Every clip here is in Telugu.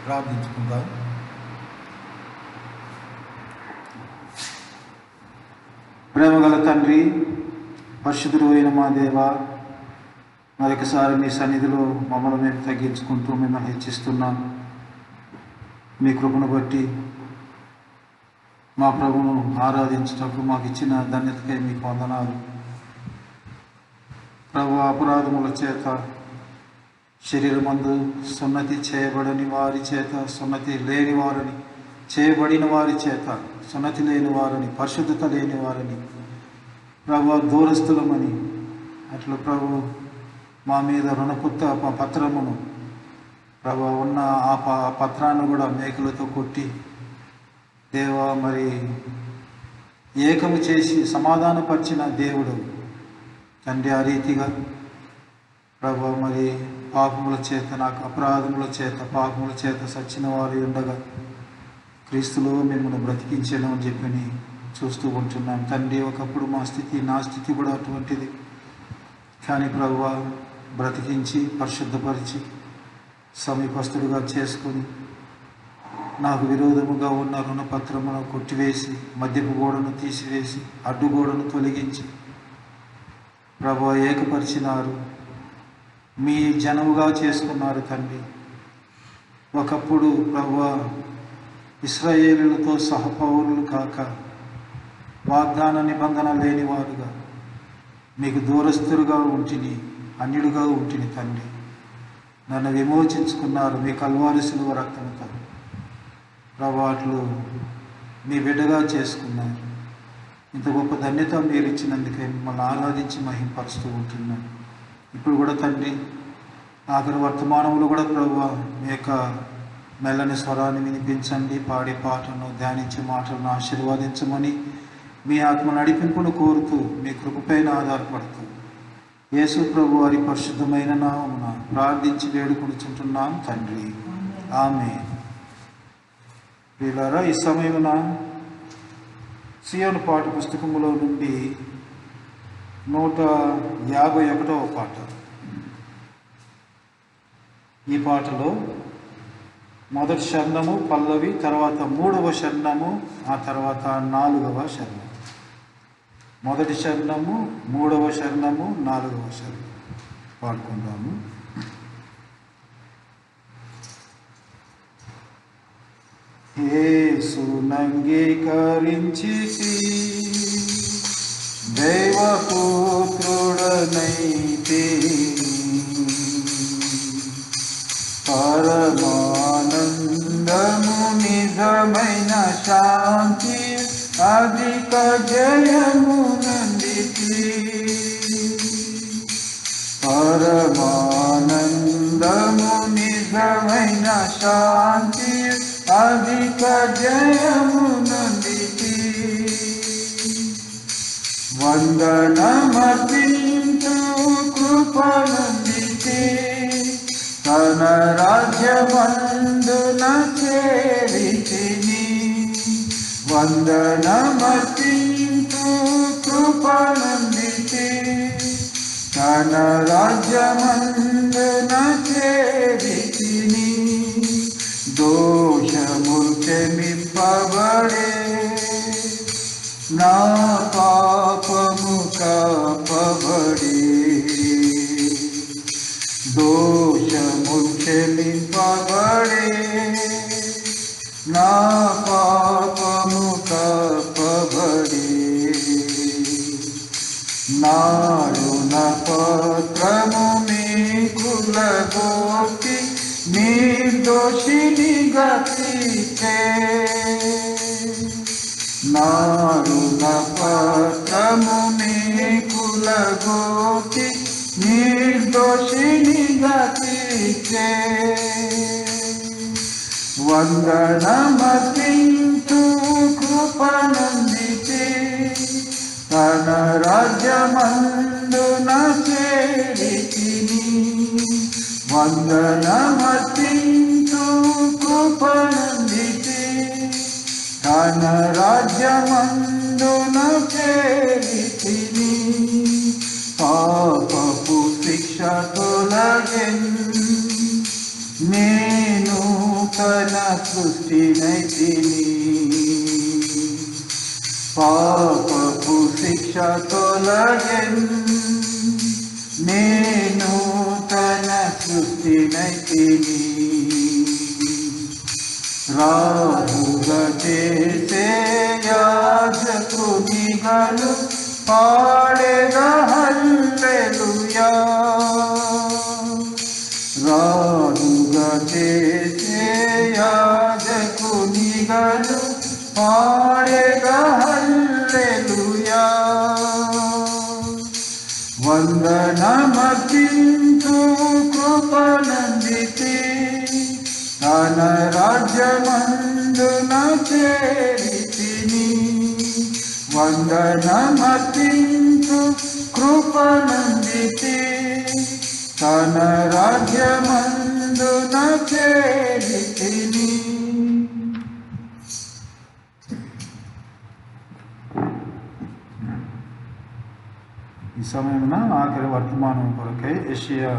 ప్రార్థించుకుందాం. ప్రేమగల తండ్రి, పరిశుద్ధుడు అయిన మా దేవ, మరొకసారి మీ సన్నిధిలో మమ్మల్ని మేము తగ్గించుకుంటూ మిమ్మల్ని హెచ్చిస్తున్నాం. మీ కృపను బట్టి మా ప్రభువును ఆరాధించుటకు మాకు ఇచ్చిన ధన్యతకై మీకు వందనాలు. ప్రభు, అపరాధముల చేత శరీరమందు సున్నతి చేయబడని వారి చేత, సున్నతి లేని వారిని చేయబడిన వారి చేత, సున్నతి లేని వారిని, పరిశుద్ధత లేని వారిని ప్రభు దూరస్తులమని అట్లా ప్రభు మా మీద రుణపుత్త పత్రమును ప్రభు ఉన్న ఆ పత్రాన్ని కూడా మేకలతో కొట్టి దేవా మరి ఏకము చేసి సమాధానపరిచిన దేవుడు తండ్రి. ఆ రీతిగా ప్రభు మరి పాపముల చేత, నాకు అపరాధముల చేత, పాపముల చేత సచ్చిన వారు ఉండగా క్రీస్తులో మిమ్మల్ని బ్రతికించడం అని చెప్పని చూస్తూ ఉంటున్నాం తండ్రి. ఒకప్పుడు మా స్థితి, నా స్థితి కూడా అటువంటిది. కానీ ప్రభువ బ్రతికించి పరిశుద్ధపరిచి సమీపస్తుడిగా చేసుకొని నాకు విరోధముగా ఉన్న రుణపత్రమును కొట్టివేసి, మధ్యపు గోడను తీసివేసి, అడ్డుగోడను తొలగించి ప్రభువ ఏకపరిచినారు, మీ జనముగా చేసుకున్నారు తండ్రి. ఒకప్పుడు ప్రభువ ఇశ్రాయేలులతో సహపౌరులు కాక వాగ్దాన నిబంధన లేనివారుగా మీకు దూరస్తులుగా ఉంటిని, అన్యుడుగా ఉంటిని తండ్రి. నన్ను విమోచించుకున్నారు మీ కల్వారి శిలువ రక్తంతో ప్రభాట్లు మీ బిడ్డగా చేసుకున్నారు. ఇంత గొప్ప ధన్యత మీరు ఇచ్చినందుకే మిమ్మల్ని ఆరాధించి మహింపరుస్తూ ఉంటున్నాను. ఇప్పుడు కూడా తండ్రి ఆఖరి వర్తమానంలో కూడా ప్రభువా మీ యొక్క మెల్లని స్వరాన్ని వినిపించండి, పాడే పాటను, ధ్యానించే మాటలను ఆశీర్వాదించమని మీ ఆత్మ నడిపింపును కోరుతూ మీ కృపపైన ఆధారపడుతూ యేసు ప్రభు వారి పరిశుద్ధమైన నామమున ప్రార్థించి వేడుకొనుచుంటున్నాం తండ్రి, ఆమేన్. ప్రియులారా, ఈ సమయమున సీయోను పాట పుస్తకములో నుండి 151వ పాట. ఈ పాటలో మొదటి శరణము పల్లవి, తర్వాత 3వ శరణము, ఆ తర్వాత 4వ శరణం. మొదటి శరణము, 3వ శరణము, 4వ శరణం పాడుకుందాము. యేసునంగీకరించి దైవపుత్రుడనైతే పరమానందము నిజమైన శాంతి అధిక జయము నందితి. పరమానందము నిజమైన శాంతి అధిక జయము నందితి. వందనమర్పించు కృపనందితి. తన రాజ్యమందున చేరితిని. వందనమర్పించు కృపనందితి. తన రాజ్యమందున చేరితిని. దోషములు క్షమింపబడే, నా పాపము కాపబడే. దోషములు క్షమింపబడే, నా పాపము కాపబడే. నారుణ పత్రము మీకులగోటి నిర్దోషినిగా తీర్చే. నారుణ పత్రము మీకులగోటి నిర్దోషినిగా తీర్చే. వందనమర్పించు కృపనందితే. తన రాజ్యమందున చేరితిని. వందనమర్పించు కృపనందితే. తన రాజ్యమందున చేరితిని. పాపపు శిక్ష తొలగెన్, నేను నూతన సృష్టినైతిని, పాపపు శిక్ష తొలగెన్, నేను నూతన సృష్టినైతిని. రాజుగా చేసే యాజకునిగను పాడెదా హల్లెలూయా. రాజుగా చేసే యాజకునిగను పాడెదా హల్లెలూయా. వందనమర్పించు కృపనందితే, తన రాజ్యమందున చేరితిని. వందనమర్పించు కృపనందితే, తన రాజ్యమందున చేరితిని. ఈ సమయమున ఆఖరి వర్తమానం కొరకై యెషయా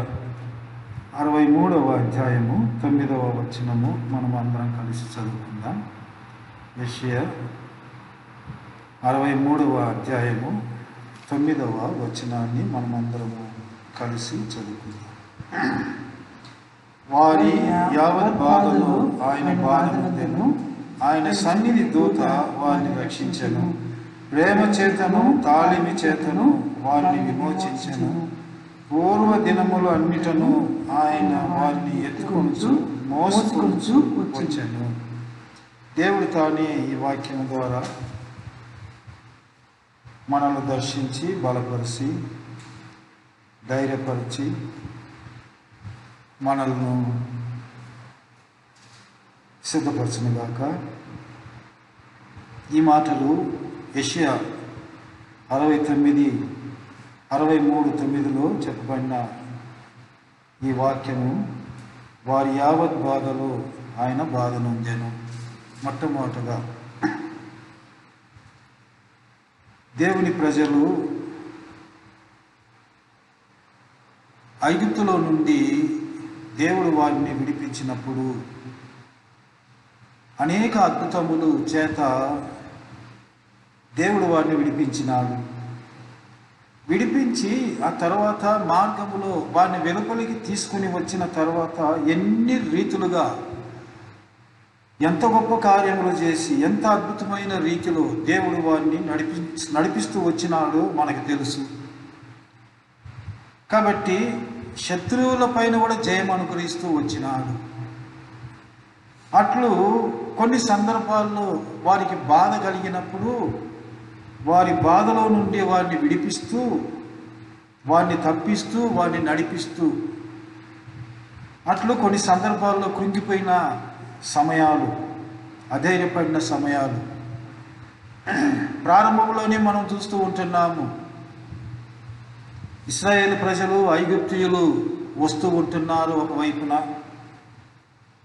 63వ అధ్యాయము 9వ వచనము మనం అందరం కలిసి చదువుకుందాం. యెషయా 63వ అధ్యాయము 9వ వచనాన్ని మనం అందరము కలిసి చదువుకుందాం. వారి యావత్ బాధలో ఆయన బాధను, ఆయన సన్నిధి దూత వారిని రక్షించెను. ప్రేమ చేతను తాళిమి చేతను వారిని విమోచించెను. పూర్వ దినములు అన్నిటను ఆయన వారిని ఎత్తుకొనుచు మోసుకొనుచు వచ్చాను. దేవుడు తానే ఈ వాక్యం ద్వారా మనల్ని దర్శించి బలపరిచి ధైర్యపరిచి మనల్ని సిద్ధపరచునుగాక. ఈ మాటలు యెషయా 63:9లో చెప్పబడిన ఈ వాక్యము, వారి యావత్ బాధలో ఆయన బాధ నొందెను. మొట్టమొదటగా దేవుని ప్రజలు ఐగుప్తులో నుండి దేవుడు వారిని విడిపించినప్పుడు అనేక అద్భుతములు చేత దేవుడు వారిని విడిపించినాడు. విడిపించి ఆ తర్వాత మార్గములో వారిని వెలుపలికి తీసుకుని వచ్చిన తర్వాత ఎన్ని రీతులుగా ఎంత గొప్ప కార్యములు చేసి ఎంత అద్భుతమైన రీతిలో దేవుడు వారిని నడిపిస్తూ వచ్చినాడో మనకు తెలుసు. కాబట్టి శత్రువుల పైన కూడా జయం అనుగ్రహిస్తూ వచ్చినాడు. అట్లు కొన్ని సందర్భాల్లో వారికి బాధ కలిగినప్పుడు వారి బాధలో నుండి వారిని విడిపిస్తూ, వారిని తప్పిస్తూ, వారిని నడిపిస్తూ, అట్లు కొన్ని సందర్భాల్లో కృంగిపోయిన సమయాలు, అధైర్యపడిన సమయాలు ప్రారంభంలోనే మనం చూస్తూ ఉంటున్నాము. ఇశ్రాయేలు ప్రజలు ఐగుప్తీయులు వస్తూ ఉంటున్నారు. ఒకవైపున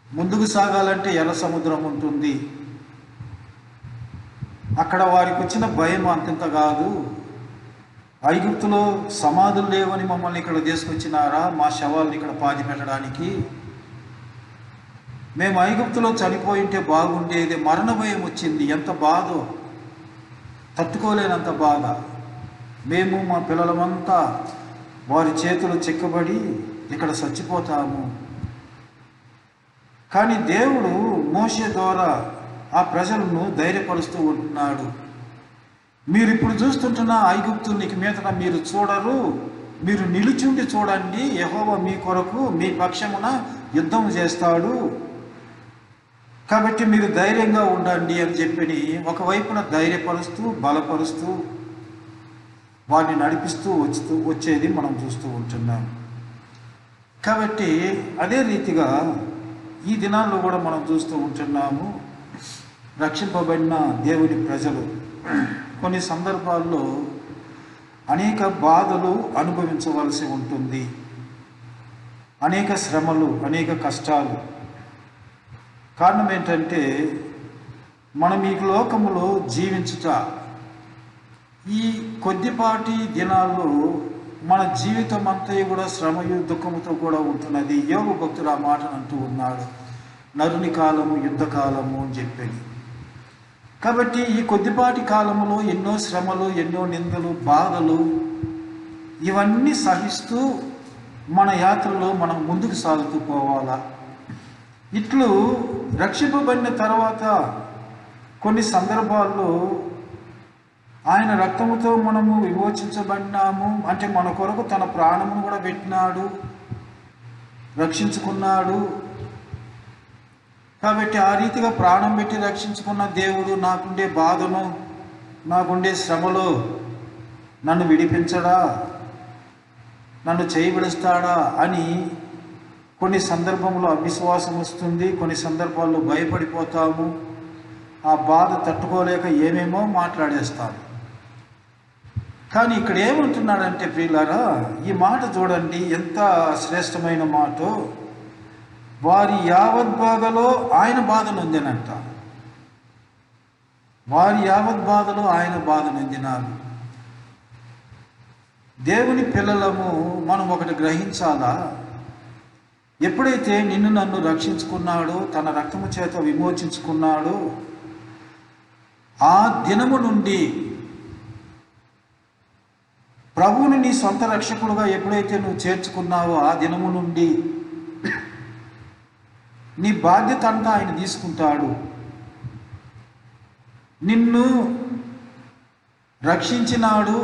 ముందుకు సాగాలంటే ఎర్ర సముద్రం ఉంటుంది. అక్కడ వారికి వచ్చిన భయం అంతంత కాదు. ఐగుప్తులో సమాధులు లేవని మమ్మల్ని ఇక్కడ తీసుకొచ్చినారా, మా శవాలను ఇక్కడ పాతి పెట్టడానికి? మేము ఐగుప్తులో చనిపోయింటే బాగుండేది. మరణ భయం వచ్చింది. ఎంత బాధో, తట్టుకోలేనంత బాధ. మేము మా పిల్లలమంతా వారి చేతులు చిక్కబడి ఇక్కడ చచ్చిపోతాము. కానీ దేవుడు మోషే ద్వారా ఆ ప్రజలను ధైర్యపరుస్తూ ఉంటున్నాడు. మీరు ఇప్పుడు చూస్తుంటున్న ఐగుప్తునికి మీదట మీరు చూడరు, మీరు నిలుచుండి చూడండి. యెహోవా మీ కొరకు మీ పక్షమున యుద్ధం చేస్తాడు. కాబట్టి మీరు ధైర్యంగా ఉండండి అని చెప్పి ఒకవైపున ధైర్యపరుస్తూ బలపరుస్తూ వారిని నడిపిస్తూ వచ్చేది మనం చూస్తూ ఉంటున్నాం. కాబట్టి అదే రీతిగా ఈ దినాల్లో కూడా మనం చూస్తూ ఉంటున్నాము. రక్షింపబడిన దేవుని ప్రజలు కొన్ని సందర్భాల్లో అనేక బాధలు అనుభవించవలసి ఉంటుంది. అనేక శ్రమలు, అనేక కష్టాలు. కారణం ఏంటంటే మనం ఈ లోకములో జీవించుట ఈ కొద్దిపాటి దినాల్లో మన జీవితం అంతా కూడా శ్రమయు దుఃఖముతో కూడా ఉంటున్నది. యోగు భక్తుడు ఆ మాటను అంటూ ఉన్నాడు. నరుని కాలము యుద్ధ కాలము అని చెప్పాడు. కాబట్టి ఈ కొద్దిపాటి కాలంలో ఎన్నో శ్రమలు, ఎన్నో నిందలు, బాధలు ఇవన్నీ సహిస్తూ మన యాత్రలో మనం ముందుకు సాగుతూ పోవాలా. ఇట్లు రక్షింపబడిన తర్వాత కొన్ని సందర్భాల్లో ఆయన రక్తముతో మనము విమోచించబడినాము అంటే మన కొరకు తన ప్రాణమును కూడా పెట్టినాడు, రక్షించుకున్నాడు. కాబట్టి ఆ రీతిగా ప్రాణం పెట్టి రక్షించుకున్న దేవుడు నాకుండే బాధను, నాకుండే శ్రమలో నన్ను విడిపించడా, నన్ను చేయబిడుస్తాడా అని కొన్ని సందర్భంలో అవిశ్వాసం వస్తుంది, కొన్ని సందర్భాల్లో భయపడిపోతాము, ఆ బాధ తట్టుకోలేక ఏమేమో మాట్లాడేస్తాము. కానీ ఇక్కడ ఏమంటున్నాడంటే ప్రియులారా, ఈ మాట చూడండి ఎంత శ్రేష్టమైన మాట. వారి యావద్బాధలో ఆయన బాధ నొందినంట. వారి యావద్బాధలో ఆయన బాధ నొందినారు. దేవుని పిల్లలము మనం ఒకటి గ్రహించాలా, ఎప్పుడైతే నిన్ను నన్ను రక్షించుకున్నాడో, తన రక్తము చేత విమోచించుకున్నాడో, ఆ దినము నుండి ప్రభువుని నీ సొంత రక్షకుడుగా ఎప్పుడైతే నువ్వు చేర్చుకున్నావో ఆ దినము నుండి నీ బాధ్యత అంతా ఆయన తీసుకుంటాడు. నిన్ను రక్షించినాడు,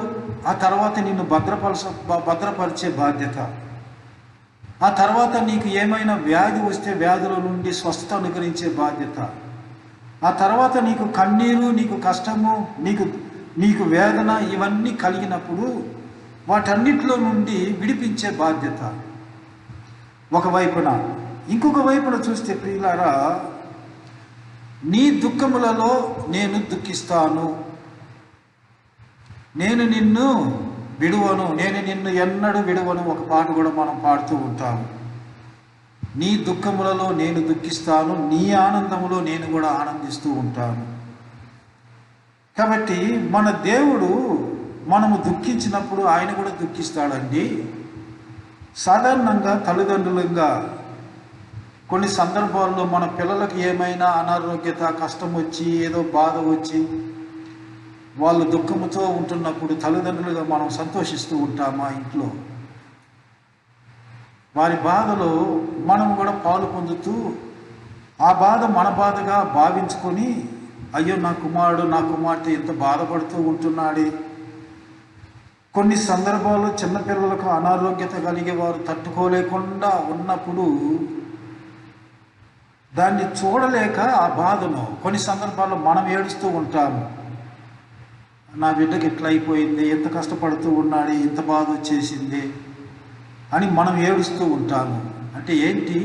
ఆ తర్వాత నిన్ను భద్రపరిచే బాధ్యత, ఆ తర్వాత నీకు ఏమైనా వ్యాధి వస్తే వ్యాధుల నుండి స్వస్థత అనుగ్రహించే బాధ్యత, ఆ తర్వాత నీకు కన్నీరు, నీకు కష్టము, నీకు వేదన ఇవన్నీ కలిగినప్పుడు వాటన్నిటిలో నుండి విడిపించే బాధ్యత ఒకవైపున. ఇంకొక వైపున చూస్తే ప్రియులారా, నీ దుఃఖములలో నేను దుఃఖిస్తాను, నేను నిన్ను విడువను, నేను నిన్ను ఎన్నడూ విడువను ఒక పాట కూడా మనం పాడుతూ ఉంటాము. నీ దుఃఖములలో నేను దుఃఖిస్తాను, నీ ఆనందములో నేను కూడా ఆనందిస్తూ ఉంటాను. కాబట్టి మన దేవుడు మనము దుఃఖించినప్పుడు ఆయన కూడా దుఃఖిస్తాడండి. సాధారణంగా తల్లిదండ్రులుగా కొన్ని సందర్భాల్లో మన పిల్లలకు ఏమైనా అనారోగ్యత, కష్టం వచ్చి, ఏదో బాధ వచ్చి వాళ్ళు దుఃఖముతో ఉంటున్నప్పుడు తల్లిదండ్రులుగా మనం సంతోషిస్తూ ఉంటామా ఇంట్లో? వారి బాధలో మనం కూడా పాలు పొందుతూ ఆ బాధ మన బాధగా భావించుకొని, అయ్యో నా కుమారుడు, నా కుమార్తె ఎంత బాధపడుతూ ఉంటున్నాడే. కొన్ని సందర్భాల్లో చిన్నపిల్లలకు అనారోగ్యత కలిగే వారు తట్టుకోలేకుండా ఉన్నప్పుడు దాన్ని చూడలేక ఆ బాధను కొన్ని సందర్భాల్లో మనం ఏడుస్తూ ఉంటాము. నా బిడ్డకి ఎట్లా అయిపోయింది, ఎంత కష్టపడుతూ ఉన్నాడు, ఎంత బాధ వచ్చేసింది అని మనం ఏడుస్తూ ఉంటాము. అంటే ఏంటి,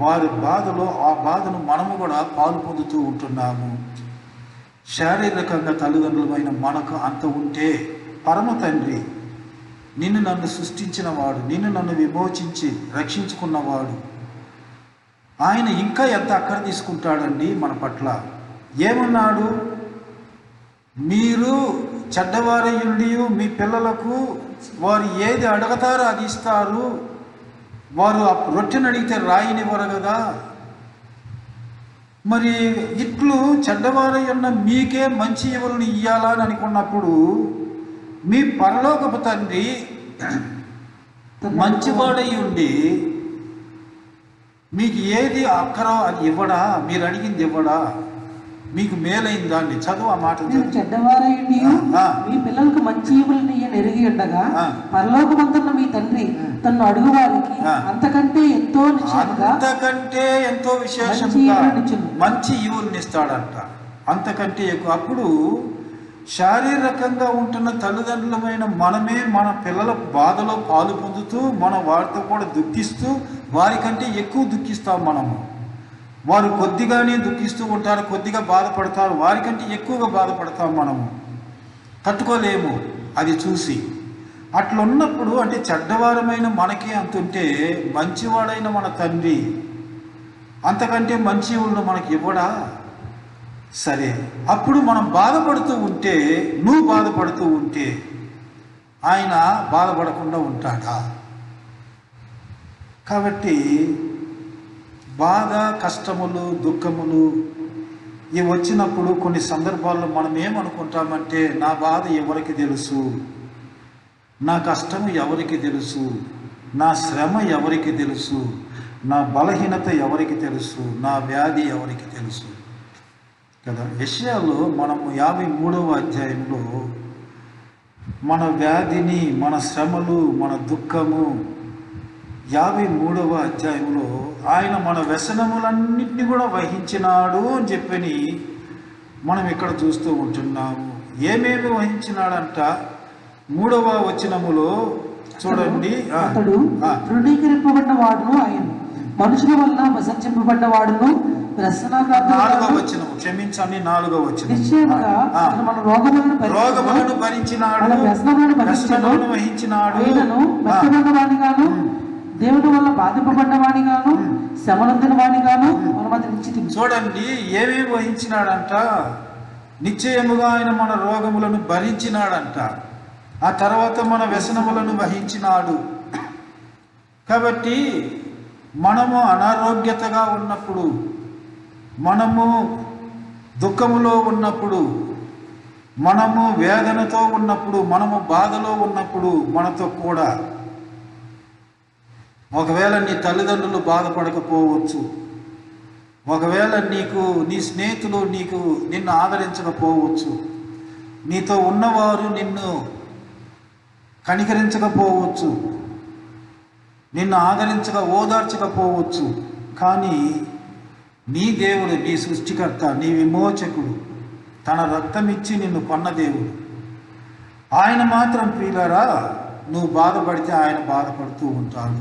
వారి బాధలో ఆ బాధను మనము కూడా పాలు పొందుతూ ఉంటున్నాము. శారీరకంగా తల్లిదండ్రులమైన మనకు అంత ఉంటే, పరమ తండ్రి, నిన్ను నన్ను సృష్టించినవాడు, నిన్ను నన్ను విమోచించి రక్షించుకున్నవాడు, ఆయన ఇంకా ఎంత అక్కర తీసుకుంటాడండి మన పట్ల. ఏమన్నాడు, మీరు చెడ్డవారయుండి మీ పిల్లలకు వారు ఏది అడుగుతారో అది ఇస్తారు, వారు ఆ రొట్టెని అడిగితే రాయినివ్వరు కదా. మరి ఇట్లు చెడ్డవారై ఉన్న మీకే మంచి ఇవులను ఇయ్యాలని అనుకున్నప్పుడు మీ పరలోకపు తండ్రి మంచివాడై ఉండి మీకు ఏది అక్కరో అది ఇవ్వడా? మీరు అడిగింది ఇవ్వడా? మీకు మేలైన దాన్ని చదువు. ఆ మాట, చెడ్డవారయుండి మీ పిల్లలకు మంచి ఈవులను ఎరిగి ఉండగా పరలోకమందున్న మీ తండ్రి తన్ను అడుగు వారికి అంతకంటే ఎంతో విశేషంగా మంచి ఈవులను ఇస్తాడంట, అంతకంటే ఎక్కువ. అప్పుడు శారీరకంగా ఉంటున్న తల్లిదండ్రులమైన మనమే మన పిల్లల బాధలో పాలు పొందుతూ మన వారితో కూడా దుఃఖిస్తూ వారికంటే ఎక్కువ దుఃఖిస్తాం మనము. వారు కొద్దిగానే దుఃఖిస్తూ ఉంటారు, కొద్దిగా బాధపడతారు, వారికంటే ఎక్కువగా బాధపడతాం మనము, తట్టుకోలేము అది చూసి. అట్లున్నప్పుడు అంటే చెడ్డవారమైన మనకే అంతుంటే మంచివాడైన మన తండ్రి అంతకంటే మంచి వాళ్ళు మనకి ఇవ్వడా? సరే, అప్పుడు మనం బాధపడుతూ ఉంటే, నువ్వు బాధపడుతూ ఉంటే ఆయన బాధపడకుండా ఉంటాడా? కాబట్టి బాధ, కష్టములు, దుఃఖములు ఇవి వచ్చినప్పుడు కొన్ని సందర్భాల్లో మనం ఏమనుకుంటామంటే, నా బాధ ఎవరికి తెలుసు, నా కష్టము ఎవరికి తెలుసు, నా శ్రమ ఎవరికి తెలుసు, నా బలహీనత ఎవరికి తెలుసు, నా వ్యాధి ఎవరికి తెలుసు కదా. యెషయాలో మనము 53వ అధ్యాయంలో మన వ్యాధిని, మన శ్రమలు, మన దుఃఖము 53వ అధ్యాయంలో ఆయన మన వ్యసనములన్నింటినీ కూడా వహించినాడు అని చెప్పని మనం ఇక్కడ చూస్తూ ఉంటున్నాము. ఏమేమి వహించినాడంట? 3వ వచనములో చూడండి, అతడు తృణీకరింపబడిన వాడును, ఆయన మనుషుల వల్ల విసర్జింపబడిన వాడును, 4వ వచనము, క్షమించండి, 4వ వచనం, నిశ్చయముగా మన రోగములను భరించినాడు, వ్యసనములను వహించినాడు, ఆయనను మెత్తబడిన వాడిగాను, దేవుని వల్ల బాధింపబడిన వాడిగాను, శ్రమనందిన వాడిగాను మనం అతని. చూడండి ఏమేమి వహించినాడంట? నిశ్చయముగా ఆయన మన రోగములను భరించినాడంట, ఆ తర్వాత మన వ్యసనములను వహించినాడు. కాబట్టి మనము అనారోగ్యతగా ఉన్నప్పుడు, మనము దుఃఖములో ఉన్నప్పుడు, మనము వేదనతో ఉన్నప్పుడు, మనము బాధలో ఉన్నప్పుడు మనతో కూడా ఒకవేళ నీ తల్లిదండ్రులు బాధపడకపోవచ్చు, ఒకవేళ నీ స్నేహితులు నిన్ను ఆదరించకపోవచ్చు, నీతో ఉన్నవారు నిన్ను కనికరించకపోవచ్చు, నిన్ను ఓదార్చకపోవచ్చు. కానీ నీ దేవుడు, నీ సృష్టికర్త, నీ విమోచకుడు, తన రక్తమిచ్చి నిన్ను కొన్న దేవుడు, ఆయన మాత్రం ప్రియులారా నువ్వు బాధపడితే ఆయన బాధపడుతూ ఉంటాడు.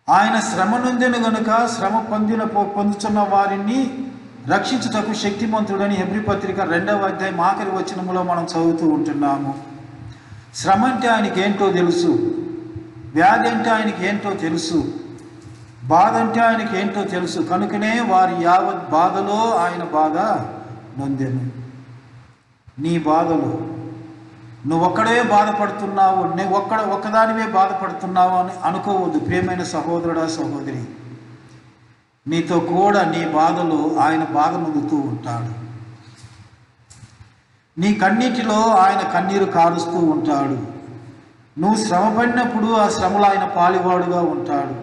ఆయన శ్రమ నొందెను గనుక శ్రమ పొందుతున్న వారిని రక్షించుటకు శక్తిమంతుడని హెబ్రీ పత్రిక 2వ అధ్యాయం ఆఖరి వచనములో మనం చదువుతూ ఉంటున్నాము. శ్రమ అంటే ఆయనకి ఏంటో తెలుసు, వ్యాధి అంటే ఆయనకి ఏంటో తెలుసు, బాధ అంటే ఆయనకి ఏంటో తెలుసు. కనుకనే వారి యావత్ బాధలో ఆయన బాధ నొందెను. నీ బాధలు నువ్వొక్కడే బాధపడుతున్నావు, నువ్వు ఒక్కదానివే బాధపడుతున్నావు అని అనుకోవద్దు ప్రియమైన సహోదరుడా, సహోదరి. నీతో కూడా నీ బాధలో ఆయన బాధ నొందుతూ ఉంటాడు. నీ కన్నీటిలో ఆయన కన్నీరు కారుస్తూ ఉంటాడు. నువ్వు శ్రమ పడినప్పుడు ఆ శ్రమలో ఆయన పాలివాడుగా ఉంటాడు.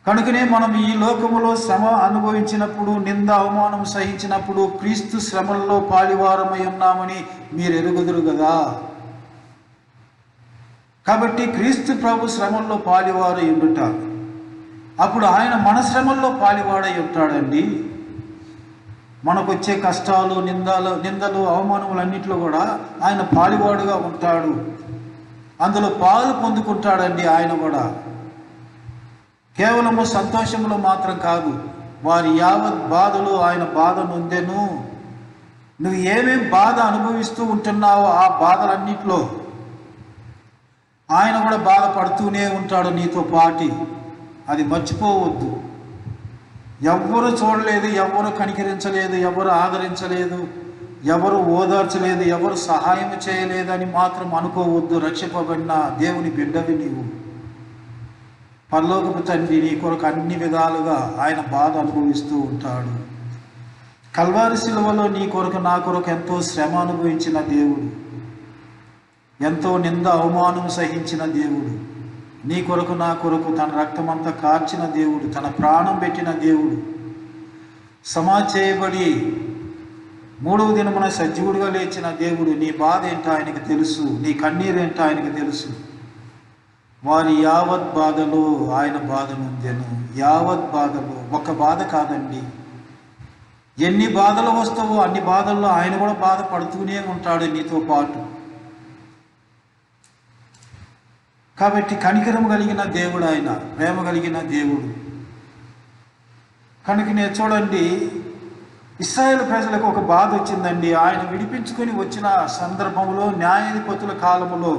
కనుకనే మనం ఈ లోకములో శ్రమ అనుభవించినప్పుడు, నింద అవమానం సహించినప్పుడు క్రీస్తు శ్రమల్లో పాలివారమై ఉన్నామని మీరు ఎరుగుదురు కదా. కాబట్టి క్రీస్తు ప్రభు శ్రమల్లో పాలివారై ఉండుట, అప్పుడు ఆయన మన శ్రమల్లో పాలివాడై ఉంటాడండి. మనకొచ్చే కష్టాలు, నిందలు, అవమానములన్నింటిలో కూడా ఆయన పాలివాడుగా ఉంటాడు. అందులో పాలు పొందుకుంటాడండి ఆయన కూడా. కేవలము సంతోషంలో మాత్రం కాదు, వారి యావత్ బాధలు ఆయన బాధ నొందెను. నువ్వు ఏమేం బాధ అనుభవిస్తూ ఉంటున్నావో ఆ బాధలన్నింటిలో ఆయన కూడా బాధపడుతూనే ఉంటాడు నీతో పాటి. అది మర్చిపోవద్దు. ఎవ్వరు చూడలేదు, ఎవరు కనికరించలేదు, ఎవరు ఆదరించలేదు, ఎవరు ఓదార్చలేదు, ఎవరు సహాయం చేయలేదని మాత్రం అనుకోవద్దు. రక్షింపబడిన దేవుని బిడ్డవి నీవు. పరలోకపు తండ్రి నీ కొరకు అన్ని విధాలుగా ఆయన బాధ అనుభవిస్తూ ఉంటాడు. కల్వారి శిలువలో నీ కొరకు, నా కొరకు ఎంతో శ్రమ అనుభవించిన దేవుడు, ఎంతో నింద అవమానం సహించిన దేవుడు, నీ కొరకు, నా కొరకు తన రక్తమంతా కార్చిన దేవుడు, తన ప్రాణం పెట్టిన దేవుడు, సమాధి చేయబడి 3వ దినమున సజీవుడిగా లేచిన దేవుడు. నీ బాధ ఏంటో ఆయనకు తెలుసు, నీ కన్నీరు ఏంటో ఆయనకు తెలుసు. వారి యావత్ బాధలో ఆయన బాధ నొందెను. యావత్ బాధలో, ఒక బాధ కాదండి, ఎన్ని బాధలు వస్తావో అన్ని బాధల్లో ఆయన కూడా బాధపడుతూనే ఉంటాడు నీతో పాటు. కాబట్టి కనికరం కలిగిన దేవుడు ఆయన, ప్రేమ కలిగిన దేవుడు. కనుకనే చూడండి, ఇశ్రాయేలు ప్రజలకు ఒక బాధ వచ్చిందండి. ఆయన విడిపించుకొని వచ్చిన సందర్భంలో, న్యాయాధిపతుల కాలములో,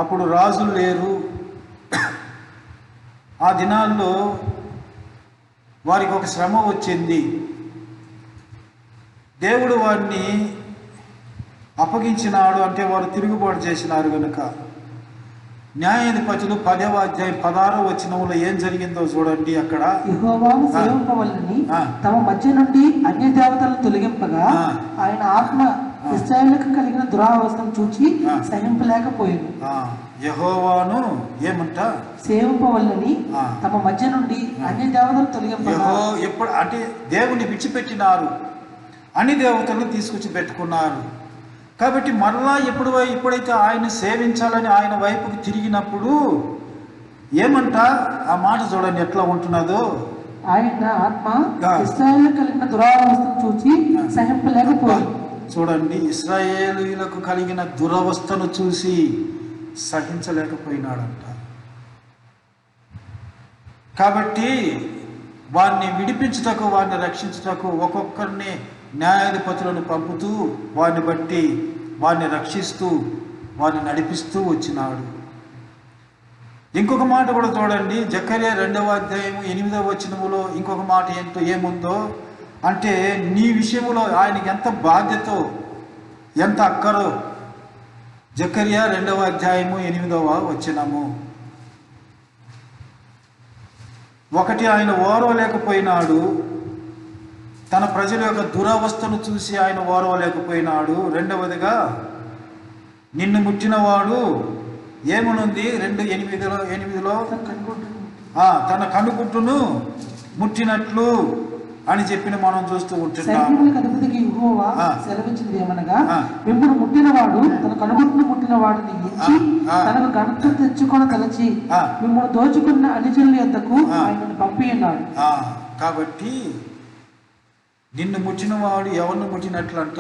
అప్పుడు రాజులు లేరు. ఆ దినాల్లో వారికి ఒక శ్రమ వచ్చింది. దేవుడు వారిని అప్పగించినాడు, అంటే వారు తిరుగుబాటు చేసినారు కనుక. న్యాయాధిపతులు 10వ అధ్యాయం 16వ వచనంలో ఏం జరిగిందో చూడండి. అక్కడ యెహోవాను సేవింపవలెనని తమ మధ్య నుండి అన్య దేవతలను తొలగింపగా ఆయన ఆత్మ ఇశ్రాయేలుకు కలిగిన దురావస్థను చూచి సహింపలేకపోయింది. యెహోవాను ఏమంట సేవింపవలెనని తమ మధ్య నుండి అన్య దేవతలను తొలగింపగా, ఎప్పుడు అంటే దేవుని విడిచిపెట్టినారు, అన్ని దేవతలను తీసుకొచ్చి పెట్టుకున్నారు. కాబట్టి మరలా ఎప్పుడైతే ఆయన సేవించాలని ఆయన వైపుకి తిరిగినప్పుడు ఏమంట ఆ మాట చూడండి ఎట్లా ఉంటున్నదో. ఆయన ఆత్మ ఇశ్రాయేలు కలిగిన దురవస్థను చూసి సహింపలేకపోయింది. చూడండి, ఇశ్రాయేలీయులకు కలిగిన దురవస్థను చూసి సహించలేకపోయినాడంట. కాబట్టి వారిని విడిపించుటకు, వారిని రక్షించుటకు ఒక్కొక్కరిని న్యాయాధిపతులను పంపుతూ వారిని బట్టి వారిని రక్షిస్తూ వారిని నడిపిస్తూ వచ్చినాడు. ఇంకొక మాట కూడా చూడండి, జకర్యా 2వ అధ్యాయం 8వ వచనములో ఇంకొక మాట ఏముందో అంటే నీ విషయంలో ఆయనకి ఎంత బాధ్యతో ఎంత అక్కరో. జకర్యా 2వ అధ్యాయము 8వ వచనము. ఒకటి, ఆయన ఓర్వలేకపోయినాడు, తన ప్రజల యొక్క దురవస్థను చూసి ఆయన ఓర్వలేకపోయినాడు. రెండవదిగా నిన్ను ముట్టినవాడు ఏమనుంది 2:8లో తన కనుగుట్టును ముట్టినట్లు అని చెప్పిన మనం చూస్తూ ఉంటున్నాం. సెలవించింది ఏమనగా, మిమ్మల్ని ముట్టినవాడు తన కనుగుట్టును ముట్టిన వాడిని ఇచ్చి తనకు ఘనత తెచ్చుకొని తలచి మిమ్మల్ని దోచుకున్న అన్యజనుల యొద్దకు ఆయనను పంపి ఉన్నాడు. కాబట్టి నిన్ను ముట్టినవాడు ఎవరిని ముట్టినట్లంట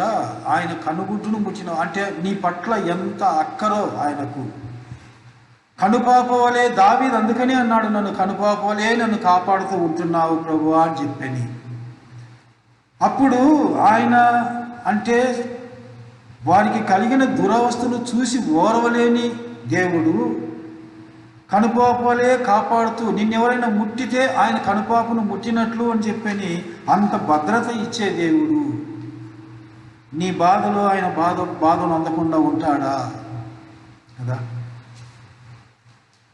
ఆయన కనుగుట్టును ముట్టిన, అంటే నీ పట్ల ఎంత అక్కరో ఆయనకు. కనుపాప వలే దావీదు అందుకనే అన్నాడు, నన్ను కనుపాప వలే నన్ను కాపాడుతూ ఉంటున్నావు ప్రభువా అని చెప్పని. అప్పుడు ఆయన అంటే వారికి కలిగిన దురవస్థను చూసి ఓర్వలేని దేవుడు కనుపాపలే కాపాడుతూ నిన్నెవరైనా ముట్టితే ఆయన కనుపాపను ముట్టినట్లు అని చెప్పని అంత భద్రత ఇచ్చే దేవుడు. నీ బాధలో ఆయన బాధను అందకుండా ఉంటాడా కదా.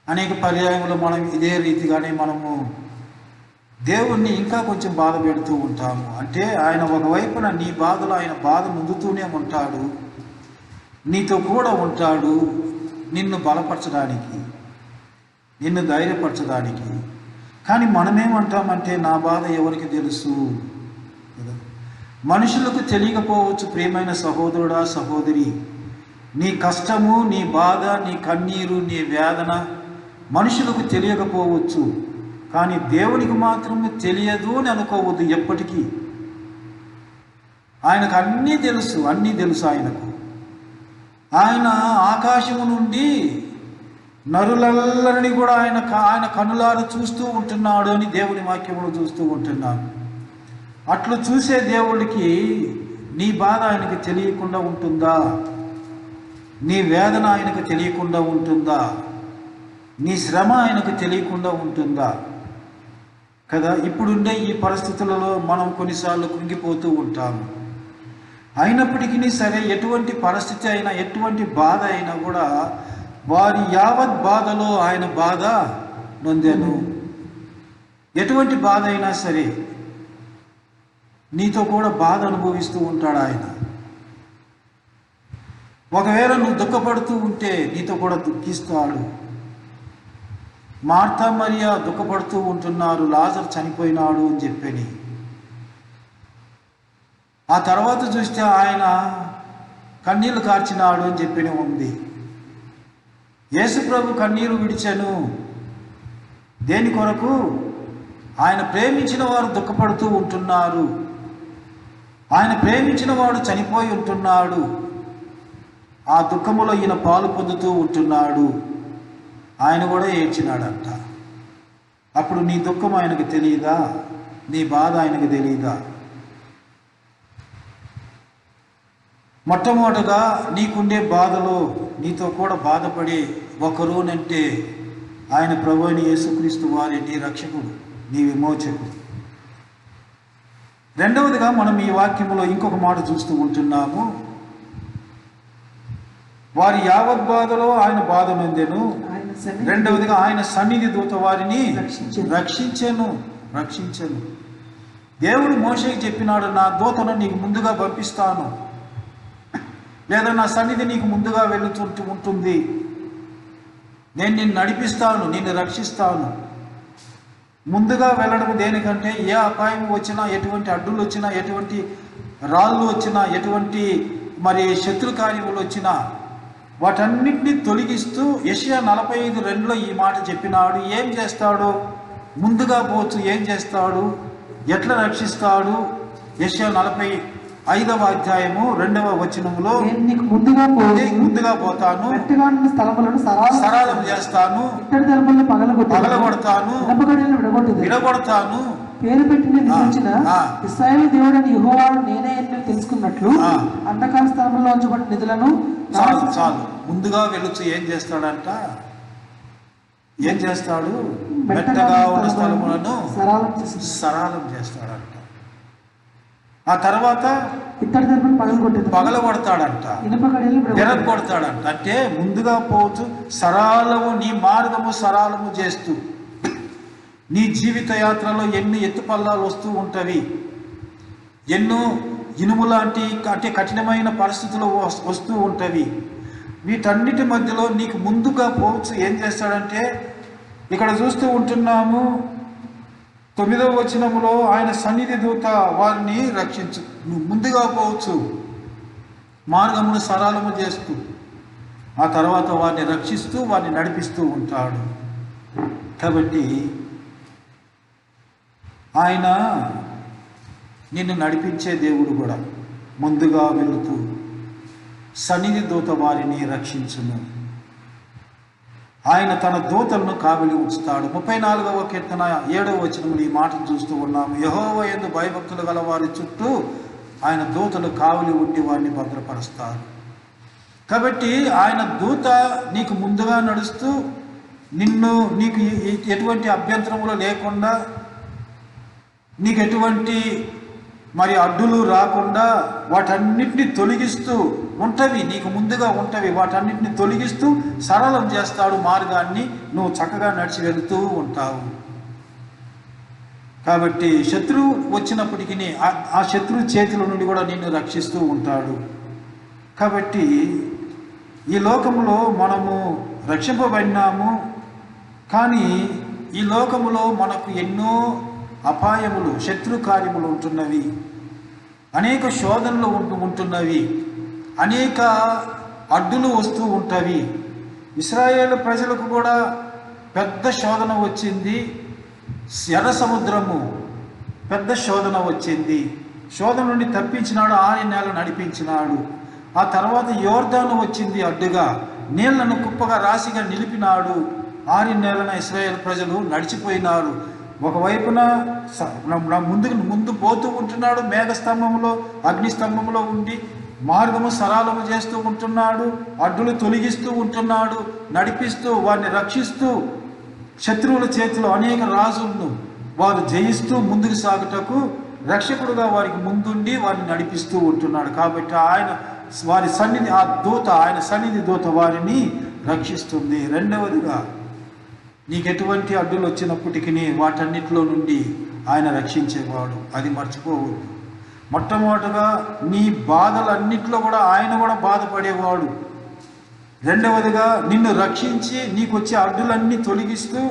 అనేక పర్యాయములు మనం ఇదే రీతిగానే మనము దేవుణ్ణి ఇంకా కొంచెం బాధ పెడుతూ ఉంటాము. అంటే ఆయన ఒకవైపున నీ బాధలో ఆయన బాధ ముందుతూనే ఉంటాడు, నీతో కూడా ఉంటాడు, నిన్ను బలపరచడానికి, నిన్ను ధైర్యపరచడానికి. కానీ మనమేమంటామంటే నా బాధ ఎవరికి తెలుసు కదా. మనుషులకు తెలియకపోవచ్చు ప్రియమైన సహోదరుడా సహోదరి, నీ కష్టము, నీ బాధ, నీ కన్నీరు, నీ వేదన మనుషులకు తెలియకపోవచ్చు, కానీ దేవునికి మాత్రమే తెలియదు అని అనుకోవద్దు ఎప్పటికీ. ఆయనకు అన్నీ తెలుసు, అన్నీ తెలుసు ఆయనకు. ఆయన ఆకాశము నుండి నరులల్లరిని కూడా ఆయన కనులారా చూస్తూ ఉంటున్నాడు అని దేవుని వాక్యములు చూస్తూ ఉంటున్నాను. అట్లు చూసే దేవుడికి నీ బాధ ఆయనకు తెలియకుండా ఉంటుందా? నీ వేదన ఆయనకు తెలియకుండా ఉంటుందా? నీ శ్రమ ఆయనకు తెలియకుండా ఉంటుందా కదా. ఇప్పుడుండే ఈ పరిస్థితులలో మనం కొన్నిసార్లు కృంగిపోతూ ఉంటాము. అయినప్పటికీ సరే, ఎటువంటి పరిస్థితి అయినా, ఎటువంటి బాధ అయినా కూడా వారి యావత్ బాధలో ఆయన బాధ నొందెను. ఎటువంటి బాధ అయినా సరే నీతో కూడా బాధ అనుభవిస్తూ ఉంటాడు ఆయన. ఒకవేళ నువ్వు దుఃఖపడుతూ ఉంటే నీతో కూడా దుఃఖిస్తాడు. మార్తా మరియా దుఃఖపడుతూ ఉంటున్నారు, లాజరు చనిపోయినాడు అని చెప్పని. ఆ తర్వాత చూస్తే ఆయన కన్నీళ్లు కార్చినాడు అని చెప్పని ఉంది. యేసు ప్రభు కన్నీరు విడిచెను. దేని కొరకు? ఆయన ప్రేమించిన వారు దుఃఖపడుతూ ఉంటున్నారు, ఆయన ప్రేమించిన వాడు చనిపోయి ఉంటున్నాడు, ఆ దుఃఖములో ఈయన పాలు పొందుతూ ఉంటున్నాడు. ఆయన కూడా ఏడ్చినాడంట. అప్పుడు నీ దుఃఖం ఆయనకు తెలియదా? నీ బాధ ఆయనకు తెలియదా? మొట్టమొదటగా నీకుండే బాధలో నీతో కూడా బాధపడే ఒకరునంటే ఆయన ప్రభువైన యేసుక్రీస్తు వారి నీ రక్షకుడు, నీ విమోచకుడు. రెండవదిగా మనం ఈ వాక్యములో ఇంకొక మాట చూస్తూ ఉంటున్నాము. వారి యావత్ బాధలో ఆయన బాధ నొందెను, ఆయన రెండవదిగా ఆయన సన్నిధి దూత వారిని రక్షించెను. రక్షించెను. దేవుడు మోషేకి చెప్పినాడు, నా దూతను నీకు ముందుగా పంపిస్తాను, లేదా నా సన్నిధి నీకు ముందుగా వెళుతుంటూ ఉంటుంది, నేను నిన్ను నడిపిస్తాను, నిన్ను రక్షిస్తాను. ముందుగా వెళ్ళడం దేనికంటే ఏ అపాయం వచ్చినా, ఎటువంటి అడ్డులు వచ్చినా, ఎటువంటి రాళ్ళు వచ్చినా, ఎటువంటి మరి శత్రు కార్యములు వచ్చినా వాటన్నిటిని తొలగిస్తూ యెషయా 45:2 ఈ మాట చెప్పినాడు. ఏం చేస్తాడు? ముందుగా పోతూ ఏం చేస్తాడు? ఎట్లా రక్షిస్తాడు? యెషయా 45వ అధ్యాయము 2వ వచనములో, నీకు ముందుగా పోతాను, స్థలములను సరళం చేస్తాను, పగలగొడతాను, విడగొడతాను, పేరు పెట్టి నిలిచిన ఇశ్రాయేలు దేవుడని యెహోవాను నేనే అని తెలుసుకున్నట్లు అంధకార స్థలంలో ఉంచబడిన నిధులను చాలు ముందుగా వెళుచు ఏం చేస్తాడంట? ఏం చేస్తాడు? మెత్తగా ఉన్న స్థలములను సరళం చేస్తాడంట. ఆ తర్వాత ఇత్తడి తలుపులను పగలగొడతాడంట, విరగొడతాడంట. అంటే ముందుగా పోతూ సరళము, నీ మార్గము సరళము చేస్తూ, నీ జీవిత యాత్రలో ఎన్ని ఎత్తుపల్లాలు వస్తూ ఉంటవి, ఎన్నో ఇనుము లాంటి అంటే కఠినమైన పరిస్థితులు వస్తూ ఉంటవి. వీటన్నిటి మధ్యలో నీకు ముందుగా పోవచ్చు ఏం చేస్తాడంటే, ఇక్కడ చూస్తూ ఉంటున్నాము 9వ వచనములో, ఆయన సన్నిధి దూత వారిని రక్షించు. నువ్వు ముందుగా పోవచ్చు మార్గమును సరళము చేస్తూ, ఆ తర్వాత వారిని రక్షిస్తూ వారిని నడిపిస్తూ ఉంటాడు. కాబట్టి ఆయన నిన్ను నడిపించే దేవుడు కూడా ముందుగా వెళుతూ సన్నిధి దూత వారిని రక్షించును. ఆయన తన దూతలను కావలి ఉంచుతాడు. 34వ కీర్తన 7వ వచనములు ఈ మాటను చూస్తూ ఉన్నాము. యెహోవా యందు భయభక్తులు గల వారి చుట్టూ ఆయన దూతలు కావలి ఉండి వారిని భద్రపరుస్తారు. కాబట్టి ఆయన దూత నీకు ముందుగా నడుస్తూ నీకు ఎటువంటి అభ్యంతరములు లేకుండా, నీకు ఎటువంటి మరి అడ్డులు రాకుండా వాటన్నిటిని తొలగిస్తూ ఉంటవి, నీకు ముందుగా ఉంటవి. వాటన్నిటిని తొలగిస్తూ సరళం చేస్తాడు మార్గాన్ని, నువ్వు చక్కగా నడిచి వెళుతూ ఉంటావు. కాబట్టి శత్రువు వచ్చినప్పటికీ ఆ శత్రువు చేతుల నుండి కూడా నిన్ను రక్షిస్తూ ఉంటాడు. కాబట్టి ఈ లోకములో మనము రక్షింపబడినాము, కానీ ఈ లోకములో మనకు ఎన్నో అపాయములు, శత్రు కార్యములు ఉంటున్నవి, అనేక శోధనలు ఉంటున్నవి, అనేక అడ్డులు వస్తూ ఉంటవి. ఇశ్రాయేలు ప్రజలకు కూడా పెద్ద శోధన వచ్చింది. ఎర్ర సముద్రము పెద్ద శోధన వచ్చింది. శోధన నుండి తప్పించినాడు, 6 నెలలు నడిపించినాడు. ఆ తర్వాత యోర్దాను వచ్చింది అడ్డుగా, నీళ్లను కుప్పగా రాశిగా నిలిపినాడు. 6 నెలల ఇశ్రాయేలు ప్రజలు నడిచిపోయినారు. ఒకవైపున ముందు పోతూ ఉంటున్నాడు, మేఘస్తంభంలో అగ్నిస్తంభంలో ఉండి మార్గము సరళము చేస్తూ ఉంటున్నాడు, అడ్డులు తొలగిస్తూ ఉంటున్నాడు, నడిపిస్తూ వారిని రక్షిస్తూ, శత్రువుల చేతిలో అనేక రాజులను వారు జయిస్తూ ముందుకు సాగుటకు రక్షకుడుగా వారికి ముందుండి వారిని నడిపిస్తూ ఉంటున్నాడు. కాబట్టి వారి సన్నిధి, ఆయన సన్నిధి దూత వారిని రక్షిస్తుంది. రెండవదిగా, నీకు ఎటువంటి అడ్డులు వచ్చినప్పటికీ వాటన్నిటిలో నుండి ఆయన రక్షించేవాడు, అది మర్చిపోవద్దు. మొట్టమొదటిగా నీ బాధలన్నిట్లో కూడా ఆయన కూడా బాధపడేవాడు. రెండవదిగా, నిన్ను రక్షించి నీకు వచ్చే అడ్డులన్నీ తొలగిస్తూ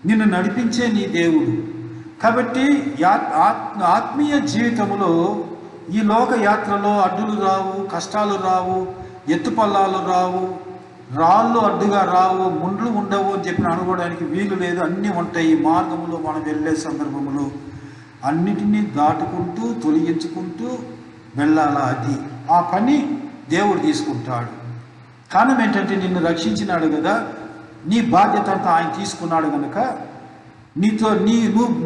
నిన్ను నడిపించే నీ దేవుడు. కాబట్టి ఆత్మీయ జీవితంలో ఈ లోక యాత్రలో అడ్డులు రావు, కష్టాలు రావు, ఎత్తుపల్లాలు రావు, రాళ్ళు అడ్డుగా రావు, ముండ్లు ఉండవు అని చెప్పి అనుకోవడానికి వీలు లేదు. అన్నీ ఉంటాయి. మార్గంలో మనం వెళ్ళే సందర్భంలో అన్నిటినీ దాటుకుంటూ తొలగించుకుంటూ వెళ్ళాలా, అది ఆ పని దేవుడు తీసుకుంటాడు. కారణం ఏంటంటే, నిన్ను రక్షించినాడు కదా, నీ బాధ్యత అంతా ఆయన తీసుకున్నాడు కనుక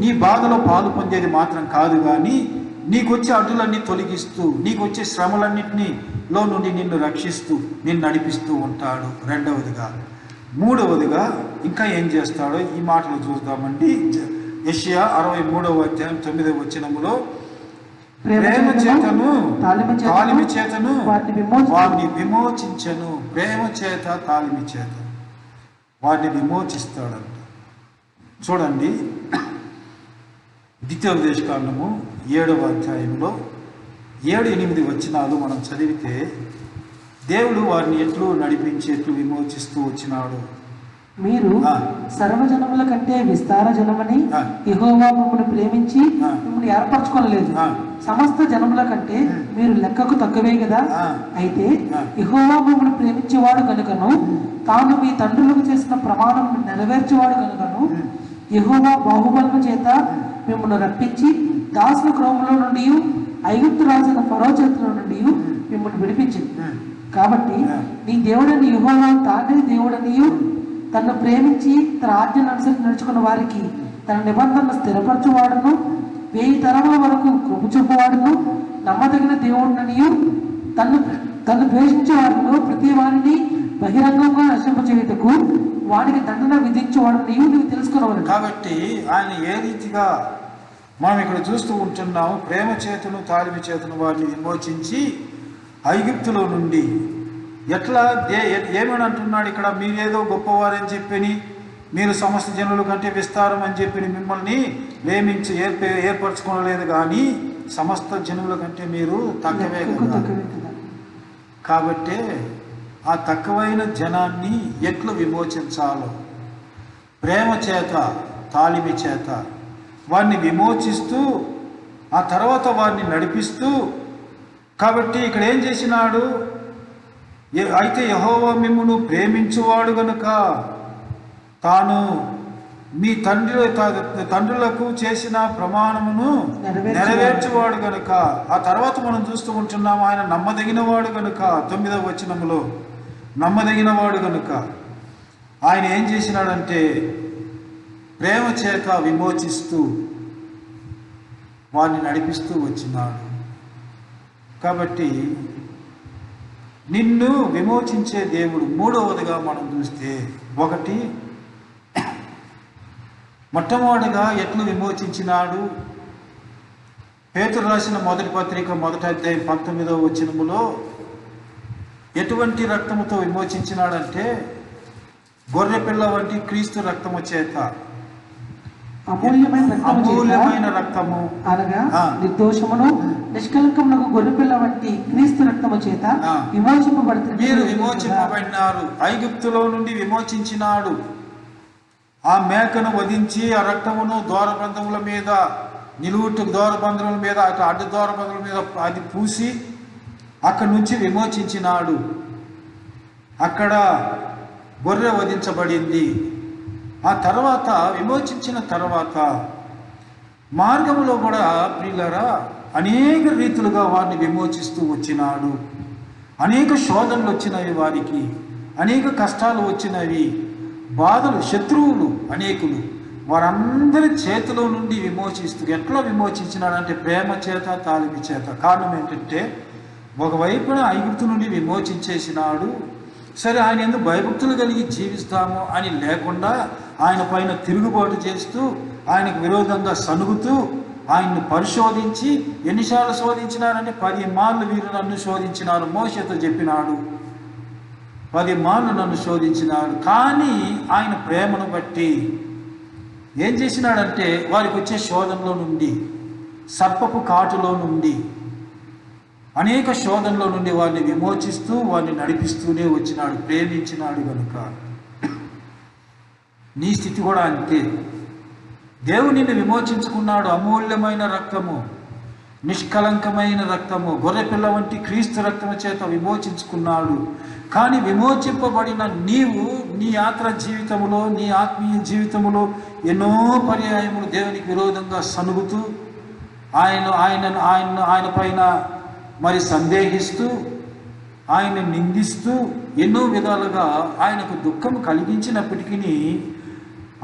నీ బాధలో పాలు పొందేది మాత్రం కాదు, కానీ నీకు వచ్చే అడ్డులన్నీ తొలగిస్తూ, నీకు వచ్చే శ్రమలన్నింటిలో నుండి నిన్ను రక్షిస్తూ నిన్ను నడిపిస్తూ ఉంటాడు. రెండవదిగా, మూడవదిగా ఇంకా ఏం చేస్తాడో ఈ మాటలు చూద్దామండి. యెషయా 63వ అధ్యాయం 9వ వచనములో, ప్రేమ చేతను తాలిమి చేతను వారిని విమోచించెను. ప్రేమ చేత తాలిమి చేత వారిని విమోచిస్తాడంట. చూడండి, ద్వితీయోపదేశకాండము 7వ అధ్యాయంలో 7-8 వచనాలు మనం చదివితే దేవుడు వారిని ఎట్లు నడిపించి ఎట్లు విమోచిస్తూ వచ్చినాడు. మీరు సర్వజనముల కంటే విస్తార జనమని యెహోవా మిమ్మల్ని ప్రేమించి మిమ్మల్ని ఏర్పరచుకోలేదు. సమస్త జనముల కంటే మీరు లెక్కకు తక్కువే కదా. అయితే యెహోవా మిమ్మల్ని ప్రేమించేవాడు కనుకను, తాను మీ తండ్రులకు చేసిన ప్రమాణం నెరవేర్చేవాడు కనుకను, యెహోవా బాహుబలము చేత మిమ్మల్ని రప్పించి దాసుల క్రమంలో నుండి ఐగుప్తు రాజైన ఫరో చేతిలో నుండి మిమ్మల్ని విడిపించింది. కాబట్టి నీ దేవుడని యెహోవా తానే దేవుడనియు, తనను ప్రేమించి తన ఆజ్ఞను అనుసరించి నడుచుకున్న వారికి తన నిబంధనలు స్థిరపరచువాడును, 1000 తరముల వరకు కృప చూపువాడును, నమ్మదగిన దేవుడిననియు, తను ద్వేషించే వారిలో ప్రతి వారిని బహిరంగంగా నశింపచేయుటకు వానికి దండన విధించేవాడిని నువ్వు తెలుసుకున్నవాడు. కాబట్టి ఆయన ఏ రీతిగా మనం ఇక్కడ చూస్తూ ఉంటున్నాము, ప్రేమ చేతును తాలిమి చేతును వారిని విమోచించి ఐగుప్తులో నుండి ఎట్లా ఏమని అంటున్నాడు ఇక్కడ, మీరేదో గొప్పవారని చెప్పని, మీరు సమస్త జనుల కంటే విస్తారం అని చెప్పి మిమ్మల్ని నియమించి ఏర్పరచుకోలేదు, కానీ సమస్త జనుల కంటే మీరు తక్కువే కదా. కాబట్టి ఆ తక్కువైన జనాన్ని ఎట్లు విమోచించాలో ప్రేమ చేత తాలిమి చేత వారిని విమోచిస్తూ ఆ తర్వాత వారిని నడిపిస్తూ, కాబట్టి ఇక్కడ ఏం చేసినాడు, అయితే యెహోవా మిమ్మును ప్రేమించువాడు గనుక తాను మీ తండ్రులకు చేసిన ప్రమాణమును నెరవేర్చువాడు గనుక, ఆ తర్వాత మనం చూస్తూ ఉంటున్నాము ఆయన నమ్మదగిన వాడు గనుక. 9వ వచనములో నమ్మదగిన వాడు గనుక ఆయన ఏం చేసినాడంటే ప్రేమ చేత విమోచిస్తూ వారిని నడిపిస్తూ వచ్చినాడు. కాబట్టి నిన్ను విమోచించే దేవుడు మూడవదిగా మనం చూస్తే, ఒకటి మొట్టమొదటిగా ఎట్లు విమోచించినాడు. పేతురు రాసిన మొదటి పత్రిక 1వ అధ్యాయం 19వ వచనములో ఎటువంటి రక్తముతో విమోచించినాడంటే గొర్రెపిల్ల వంటి క్రీస్తు రక్తము చేత, అమూల్యమైన రక్తము అనగా నిర్దోషమును నిష్కలంకమునకు గొర్రెపిల్ల వంటి క్రీస్తు రక్తము చేత మీరు విమోచింపబడినారు. ఐగుప్తులో నుండి విమోచించినాడు. ఆ మేకను వధించి ఆ రక్తమును ద్వారబంధముల మీద, నిలువుట ద్వారబంధముల మీద, అటు అడ్డు ద్వారబంధముల మీద అది పూసి అక్కడి నుంచి విమోచించినాడు. అక్కడ గొర్రె వధించబడింది. ఆ తర్వాత విమోచించిన తర్వాత మార్గంలో కూడా ప్రియులారా అనేక రీతులుగా వారిని విమోచిస్తూ వచ్చినాడు. అనేక శోధనలు వచ్చినవి, వారికి అనేక కష్టాలు వచ్చినవి, బాధలు, శత్రువులు అనేకులు, వారందరి చేతిలో నుండి విమోచిస్తూ ఎట్లా విమోచించినాడంటే ప్రేమ చేత తాలిమి చేత. కారణం ఏంటంటే ఒకవైపున ఐగుప్తు నుండి విమోచించేసినాడు. సరే ఆయన ఎందుకు భయభక్తులు కలిగి జీవిస్తాము అని లేకుండా ఆయన పైన తిరుగుబాటు చేస్తూ ఆయనకు విరోధంగా సనుగుతూ ఆయన్ని పరిశోధించి, ఎన్నిసార్లు శోధించినారంటే 10 మార్లు వీరు నన్ను శోధించినారు, మోషేతో చెప్పినాడు. 10 మార్లు నన్ను శోధించినాడు. కానీ ఆయన ప్రేమను బట్టి ఏం చేసినాడంటే వారికి వచ్చే శోధనలో నుండి, సర్పపు కాటులో నుండి, అనేక శోధనలో నుండి వారిని విమోచిస్తూ వారిని నడిపిస్తూనే వచ్చినాడు. ప్రేమించినాడు కనుక. నీ స్థితి కూడా అంతే. దేవుడు నిన్ను విమోచించుకున్నాడు. అమూల్యమైన రక్తము, నిష్కలంకమైన రక్తము, గొర్రెపిల్ల వంటి క్రీస్తు రక్తము చేత విమోచించుకున్నాడు. కానీ విమోచింపబడిన నీవు నీ యాత్ర జీవితములో, నీ ఆత్మీయ జీవితములో ఎన్నో పర్యాయములు దేవునికి విరోధంగా సనుగుతూ ఆయన పైన మరి సందేహిస్తూ, ఆయన నిందిస్తూ, ఎన్నో విధాలుగా ఆయనకు దుఃఖం కలిగించినప్పటికీ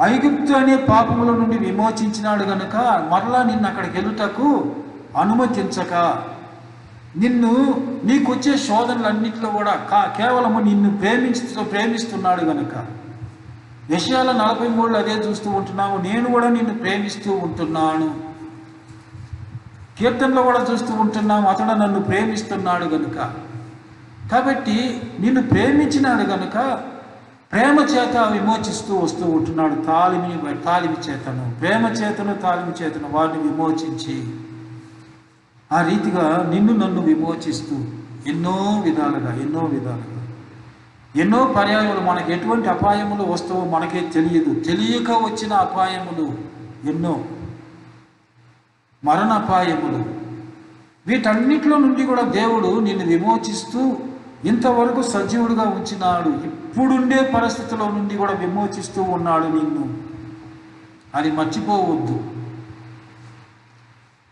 ఐగుప్తు అనే పాపముల నుండి విమోచించినాడు కనుక మరలా నిన్ను అక్కడికి వెళ్ళుటకు అనుమతించక, నీకొచ్చే శోధనలన్నింటిలో కూడా కేవలము నిన్ను ప్రేమిస్తున్నాడు కనుక. యెషయా 43లో అదే చూస్తూ ఉంటున్నాము. నేను కూడా నిన్ను ప్రేమిస్తూ ఉంటున్నాను. కీర్తనలో కూడా చూస్తూ ఉంటున్నాము, అతడు నన్ను ప్రేమిస్తున్నాడు కనుక. కాబట్టి నిన్ను ప్రేమించినాడు కనుక ప్రేమ చేత విమోచిస్తూ వస్తూ ఉంటున్నాడు. తాలిమి చేతను, ప్రేమ చేతను, తాలిమి చేతను వారిని విమోచించి ఆ రీతిగా నిన్ను నన్ను విమోచిస్తూ ఎన్నో విధాలుగా ఎన్నో పర్యాయములు మనకు ఎటువంటి అపాయములు వస్తావో మనకే తెలియక వచ్చిన అపాయములు ఎన్నో, మరణ అపాయములు, వీటన్నిటిలో నుండి కూడా దేవుడు నిన్ను విమోచిస్తూ ఇంతవరకు సజీవుడిగా ఉంచినాడు. ఇప్పుడుండే పరిస్థితుల్లో నుండి కూడా విమోచిస్తూ ఉన్నాడు నిన్ను. అది మర్చిపోవద్దు.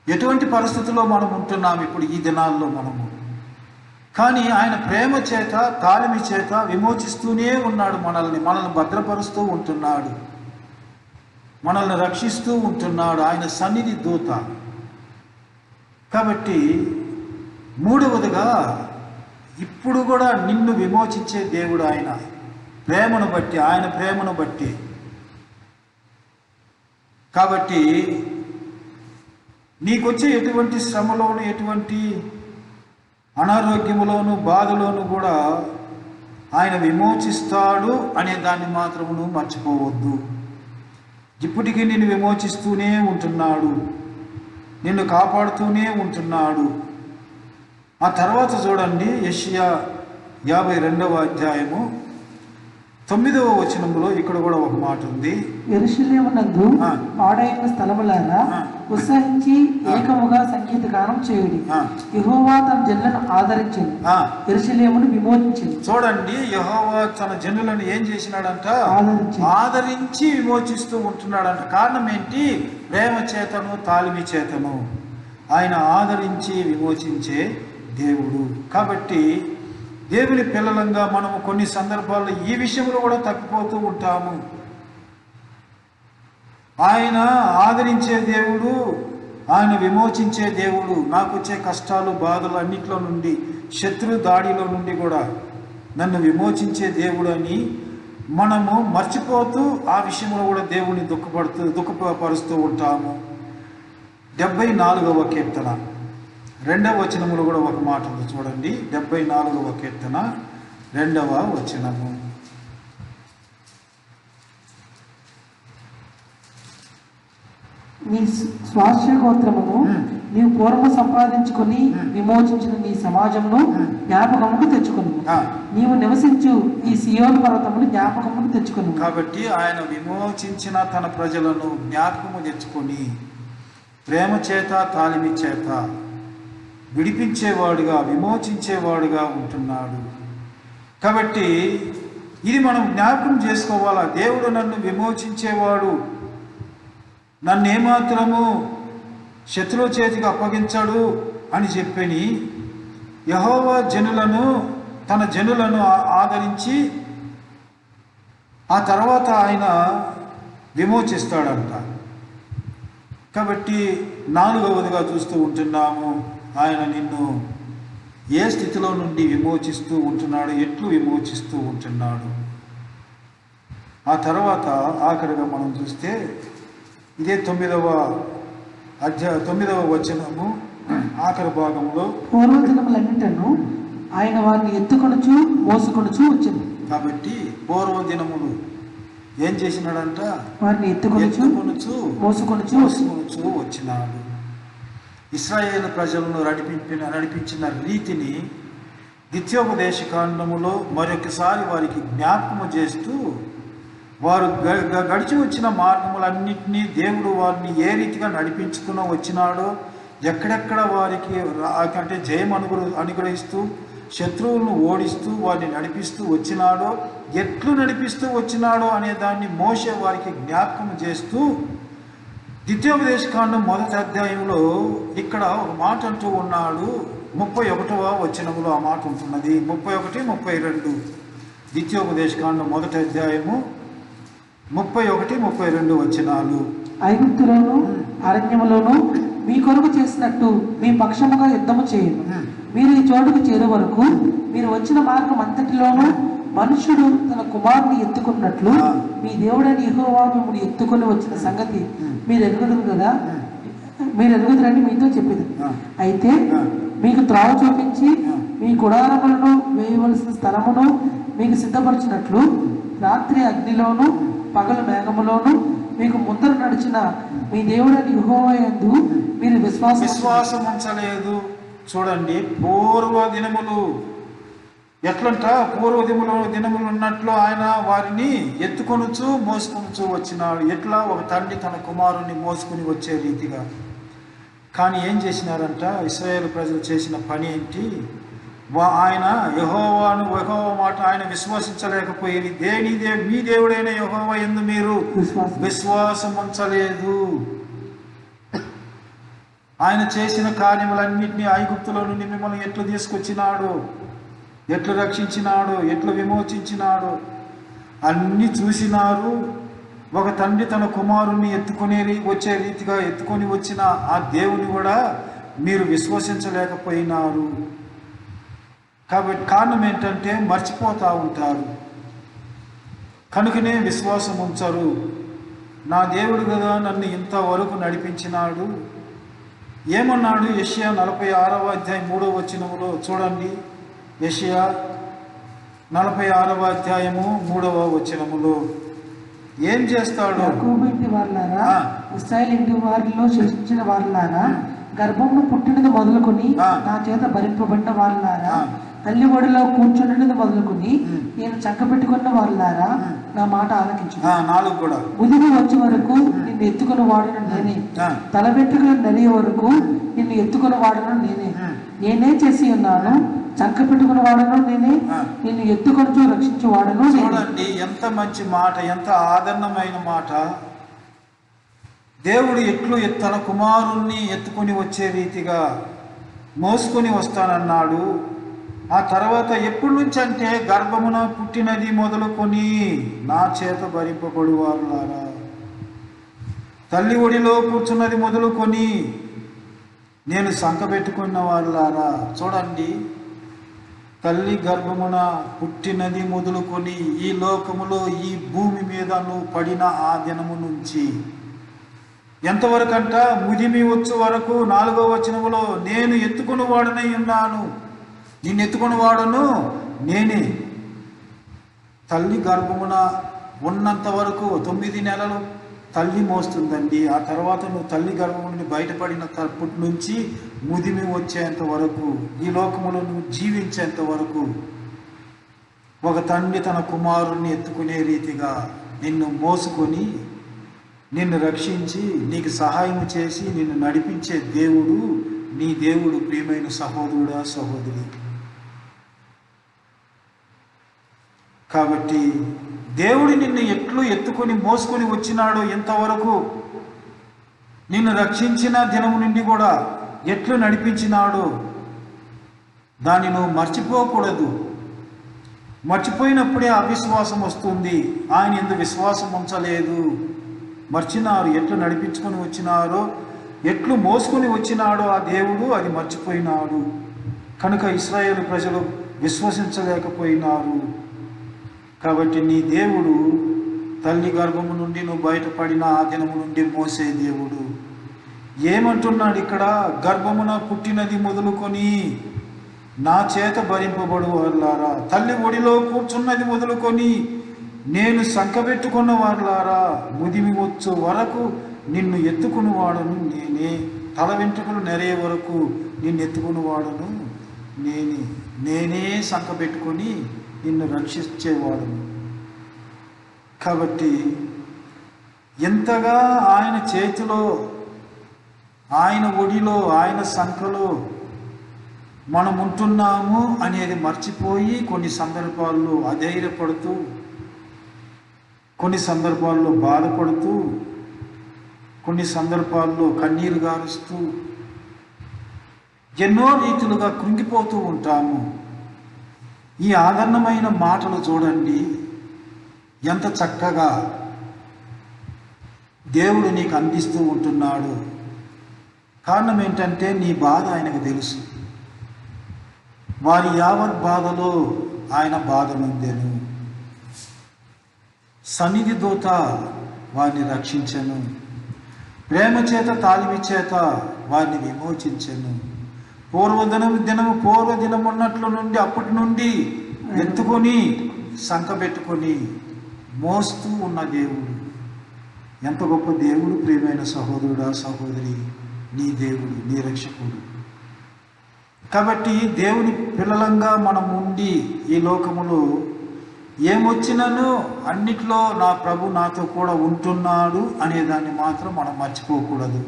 ఎటువంటి పరిస్థితుల్లో మనం ఉంటున్నాం ఇప్పుడు ఈ దినాల్లో మనము, కానీ ఆయన ప్రేమ చేత తాళమి చేత విమోచిస్తూనే ఉన్నాడు. మనల్ని భద్రపరుస్తూ ఉంటున్నాడు, మనల్ని రక్షిస్తూ ఉంటున్నాడు. ఆయన సన్నిధి దూత. కాబట్టి మూడవదిగా ఇప్పుడు కూడా నిన్ను విమోచించే దేవుడు ఆయన ప్రేమను బట్టి, ఆయన ప్రేమను బట్టి. కాబట్టి నీకొచ్చే ఎటువంటి శ్రమలోను, ఎటువంటి అనారోగ్యములోను, బాధలోను కూడా ఆయన విమోచిస్తాడు అనే దాన్ని మాత్రమును మర్చిపోవద్దు. ఇప్పటికీ నిన్ను విమోచిస్తూనే ఉంటున్నాడు, నిన్ను కాపాడుతూనే ఉంటున్నాడు. ఆ తర్వాత చూడండి, యెషయా 52వ అధ్యాయము 9వ వచనంలో ఇక్కడ కూడా ఒక మాట ఉంది. యెరూషలేమునందు పాడైన స్థలములారా ఉత్సహించి ఏకముగా సంగీత గానం చేయుడి. యెహోవా తన జనులను ఆదరించింది, యెరూషలేమును విమోచించింది. చూడండి, యెహోవా తన జనులను ఏం చేసినాడంట? ఆదరించి విమోచిస్తూ ఉంటున్నాడంట. కారణం ఏంటి? ప్రేమ చేతను, తాలిమి చేతను ఆయన ఆదరించి విమోచించే దేవుడు. కాబట్టి దేవుని పిల్లలంగా మనము కొన్ని సందర్భాల్లో ఈ విషయంలో కూడా తప్పిపోతూ ఉంటాము. ఆయన ఆదరించే దేవుడు, ఆయన విమోచించే దేవుడు. నాకు వచ్చే కష్టాలు, బాధలు అన్నింటిలో నుండి, శత్రు దాడిలో నుండి కూడా నన్ను విమోచించే దేవుడు అని మనము మర్చిపోతూ ఆ విషయంలో కూడా దేవుని దుఃఖపరుస్తూ ఉంటాము. 74వ కీర్తన 2వ వచనములో కూడా ఒక మాట ఉంది చూడండి. 74వ కీర్తన 2వ వచనము. నీ స్వాస్థ్య గోత్రమును నీవు పూర్వము సంపాదించుకుని విమోచించిన నీ సమాజమును జ్ఞాపకముకు తెచ్చుకును. నీవు నివసించు ఈ సియోను పర్వతమును జ్ఞాపకముకు తెచ్చుకును. కాబట్టి ఆయన విమోచించిన తన ప్రజలను జ్ఞాపకము తెచ్చుకొని ప్రేమ చేత, తాలిమి చేత విడిపించేవాడుగా, విమోచించేవాడుగా ఉంటున్నాడు. కాబట్టి ఇది మనం జ్ఞాపకం చేసుకోవాలా. దేవుడు నన్ను విమోచించేవాడు, నన్ను ఏమాత్రము శత్రువు చేతికి అప్పగించాడు అని చెప్పని యెహోవా తన జనులను ఆదరించి ఆ తర్వాత ఆయన విమోచిస్తాడంట. కాబట్టి 4వదిగా చూస్తూ ఉంటున్నాము, ఆయన నిన్ను ఏ స్థితిలో నుండి విమోచిస్తూ ఉంటున్నాడు, ఎట్లు విమోచిస్తూ ఉంటున్నాడు. ఆ తర్వాత ఆఖరిగా మనం చూస్తే ఇదే 9వ వచనము ఆఖరి భాగంలో, పూర్వదినములన్నిటను ఆయన వారిని ఎత్తుకొనుచు మోసుకొనుచు వచ్చింది. కాబట్టి పూర్వదినములు ఏం చేసినాడంట? వారిని ఎత్తుకొనుచు మోసుకొనుచు వచ్చినాడు. ఇశ్రాయేలు ప్రజలను నడిపించిన రీతిని ద్వితీయోపదేశ కాండములో మరొకసారి వారికి జ్ఞాపకము చేస్తూ, వారు గడిచి వచ్చిన మార్గములన్నింటినీ దేవుడు వారిని ఏ రీతిగా నడిపించుకుని వచ్చినాడో, ఎక్కడెక్కడ వారికి అంటే జయం అనుగ్రహిస్తూ శత్రువులను ఓడిస్తూ వారిని నడిపిస్తూ వచ్చినాడో, ఎట్లు నడిపిస్తూ వచ్చినాడో అనే దాన్ని మోషే వారికి జ్ఞాపకం చేస్తూ ద్వితీయోపదేశ కాండం 1వ అధ్యాయంలో ఇక్కడ ఒక మాట అంటూ ఉన్నాడు. 31వ వచనములో ఆ మాట ఉంటున్నది. 31, 32 ద్వితీయోపదేశ కాండం 1వ అధ్యాయము 31, 32 వచనాలు. ఐగుప్తులోను అరణ్యములోను మీ కొరకు చేసినట్టు మీ పక్షముగా యుద్ధము చేయను. మీరు ఈ చోటుకు చేరే వరకు మీరు వచ్చిన మార్గం అంతటిలోనూ మనుషుడు తన కుమారుని ఎత్తుకున్నట్లు మీ దేవుడని యెహోవా మిమ్మల్ని ఎత్తుకొని వచ్చిన సంగతి మీరు ఎరుగుదురని మీతో చెప్పింది. అయితే మీకు త్రావ చూపించి మీ గుడారములను వేయవలసిన స్థలమును మీకు సిద్ధపరిచినట్లు రాత్రి అగ్నిలోను పగలు మేఘములోను మీకు ముందర నడిచిన మీ దేవుడని యెహోవా యందు మీరు విశ్వాసం ఉంచలేదు. చూడండి, పూర్వ దినములు ఎట్లంట, పూర్వ దినములు ఉన్నట్లు ఆయన వారిని ఎత్తుకొనుచు మోసుకొనుచు వచ్చినాడు. ఎట్లా? ఒక తండ్రి తన కుమారుని మోసుకుని వచ్చే రీతిగా. కానీ ఏం చేసినారంట ఇశ్రాయేలు ప్రజలు చేసిన పని ఏంటి? ఆయన యెహోవా మాట ఆయన విశ్వసించలేకపోయి మీ దేవుడైన యెహోవా యందు మీరు విశ్వాసం ఉంచలేదు. ఆయన చేసిన కార్యములన్నింటినీ ఐగుప్తులో నుండి మిమ్మల్ని ఎట్లు తీసుకొచ్చినాడు, ఎట్లు రక్షించినాడు, ఎట్లు విమోచించినాడు అన్నీ చూసినారు. ఒక తండ్రి తన కుమారుణ్ణి వచ్చే రీతిగా ఎత్తుకొని వచ్చిన ఆ దేవుని కూడా మీరు విశ్వసించలేకపోయినారు. కాబట్టి కారణం ఏంటంటే మర్చిపోతూ ఉంటారు, కనుకనే విశ్వాసం ఉంచరు. నా దేవుడు కదా నన్ను ఇంతవరకు నడిపించినాడు. ఏమన్నాడు? యెషయా 46వ అధ్యాయం 3వ వచనములో చూడండి. యెషయా 46వ అధ్యాయము 3వ వచనములో ఏం చేస్తాడు? యాకోబు ఇంటి వారులారా, ఇశ్రాయేలు ఇంటి వారిలో శేషించిన వారులారా, గర్భమును పుట్టినది మొదలుకొని నా చేత భరింపబడిన వారులారా, తల్లి ఒడిలో కూర్చుండినది మొదలుకొని నేను చక్కబెట్టుకున్న వారులారా, నా మాట ఆలకించు. 4 కూడా ముదిమి వచ్చే వరకు నిన్ను ఎత్తుకుని వాడను నేనే, తల వెంట్రుకలు నలిగే వరకు నిన్ను ఎత్తుకుని వాడను నేనే. నేనే చేసి ఉన్నాను, చక్క పెట్టుకుని వాడను నేనే, నిన్ను ఎత్తుకొని రక్షించి వాడను. చూడండి ఎంత మంచి మాట, ఎంత ఆదరణమైన మాట. దేవుడు ఎట్లు తన కుమారుణ్ణి ఎత్తుకొని వచ్చే రీతిగా మోసుకొని వస్తానన్నాడు. ఆ తర్వాత ఎప్పటి నుంచి అంటే గర్భమున పుట్టినది మొదలుకొని నా చేత భరింపబడు వారులారా, తల్లి ఒడిలో కూర్చున్నది మొదలుకొని నేను సంకబెట్టుకున్న వారులారా. చూడండి, తల్లి గర్భమున పుట్టినది మొదలుకొని ఈ లోకములో ఈ భూమి మీద నువ్వు పడిన ఆ దినము నుంచి ఎంతవరకంట? ముదిమి వచ్చు వరకు 4వ వచనములో నేను ఎత్తుకుని వాడనై ఉన్నాను, నిన్ను ఎత్తుకుని వాడను నేనే. తల్లి గర్భమున ఉన్నంత వరకు 9 నెలలు తల్లి మోస్తుందండి. ఆ తర్వాత నువ్వు తల్లి గర్భం నుండి బయటపడిన తప్పటి నుంచి ముదిమి వచ్చేంత వరకు, ఈ లోకములో నువ్వు జీవించేంత వరకు ఒక తండ్రి తన కుమారుణ్ణి ఎత్తుకునే రీతిగా నిన్ను మోసుకొని నిన్ను రక్షించి నీకు సహాయం చేసి నిన్ను నడిపించే దేవుడు నీ దేవుడు. ప్రియమైన సహోదరుడా, సహోదరి, కాబట్టి దేవుడు నిన్ను ఎట్లు ఎత్తుకొని మోసుకొని వచ్చినాడో, ఎంతవరకు నిన్ను రక్షించిన దినము నుండి కూడా ఎట్లు నడిపించినాడో దాన్ని నువ్వు మర్చిపోకూడదు. మర్చిపోయినప్పుడే అవిశ్వాసం వస్తుంది. ఆయన ఎందుకు విశ్వాసం ఉంచలేదు, మర్చినారు. ఎట్లు నడిపించుకొని వచ్చినారో, ఎట్లు మోసుకొని వచ్చినాడో ఆ దేవుడు, అది మర్చిపోయినాడు. కనుక ఇశ్రాయేలు ప్రజలు విశ్వసించలేకపోయినారు. కాబట్టి నీ దేవుడు తల్లి గర్భము నుండి నువ్వు బయటపడిన ఆ దినము నుండి మోసే దేవుడు. ఏమంటున్నాడు ఇక్కడ? గర్భమున పుట్టినది మొదలుకొని నా చేత భరింపబడు వారులారా, తల్లి ఒడిలో కూర్చున్నది మొదలుకొని నేను సంకబెట్టుకున్న వారులారా, ముదిమి వచ్చు వరకు నిన్ను ఎత్తుకుని వాడను నేనే, తల వెంట్రుకలు నెరయ వరకు నిన్ను ఎత్తుకుని వాడను నేనే, నేనే సంకబెట్టుకొని నిన్ను రక్షించేవాడను. కాబట్టి ఎంతగా ఆయన చేతిలో, ఆయన ఒడిలో, ఆయన సంకలో మనం ఉంటున్నాము అనేది మర్చిపోయి కొన్ని సందర్భాల్లో అధైర్యపడుతూ, కొన్ని సందర్భాల్లో బాధపడుతూ, కొన్ని సందర్భాల్లో కన్నీరు గారుస్తూ ఎన్నో రీతులుగా కృంగిపోతూ ఉంటాము. ఈ ఆదరణమైన మాటలు చూడండి, ఎంత చక్కగా దేవుడు నీకు అందిస్తూ ఉంటున్నాడు. కారణం ఏంటంటే నీ బాధ ఆయనకు తెలుసు. వారి యావత్ బాధలో ఆయన బాధ నొందెను. సన్నిధి దూత వారిని రక్షించెను, ప్రేమ చేత తాలిమి చేత వారిని విమోచించెను. పూర్వ దినం ఉన్నట్లు నుండి అప్పటి నుండి ఎత్తుకొని సంకబెట్టుకొని మోస్తూ ఉన్న దేవుడు. ఎంత గొప్ప దేవుడు ప్రియమైన సహోదరుడా సహోదరి, నీ దేవుడు, నీ రక్షకుడు. కాబట్టి దేవుని పిల్లలంగా మనం ఉండి ఈ లోకములో ఏమొచ్చినను అన్నిట్లో నా ప్రభు నాతో కూడా ఉంటున్నాడు అనేదాన్ని మాత్రం మనం మర్చిపోకూడదు.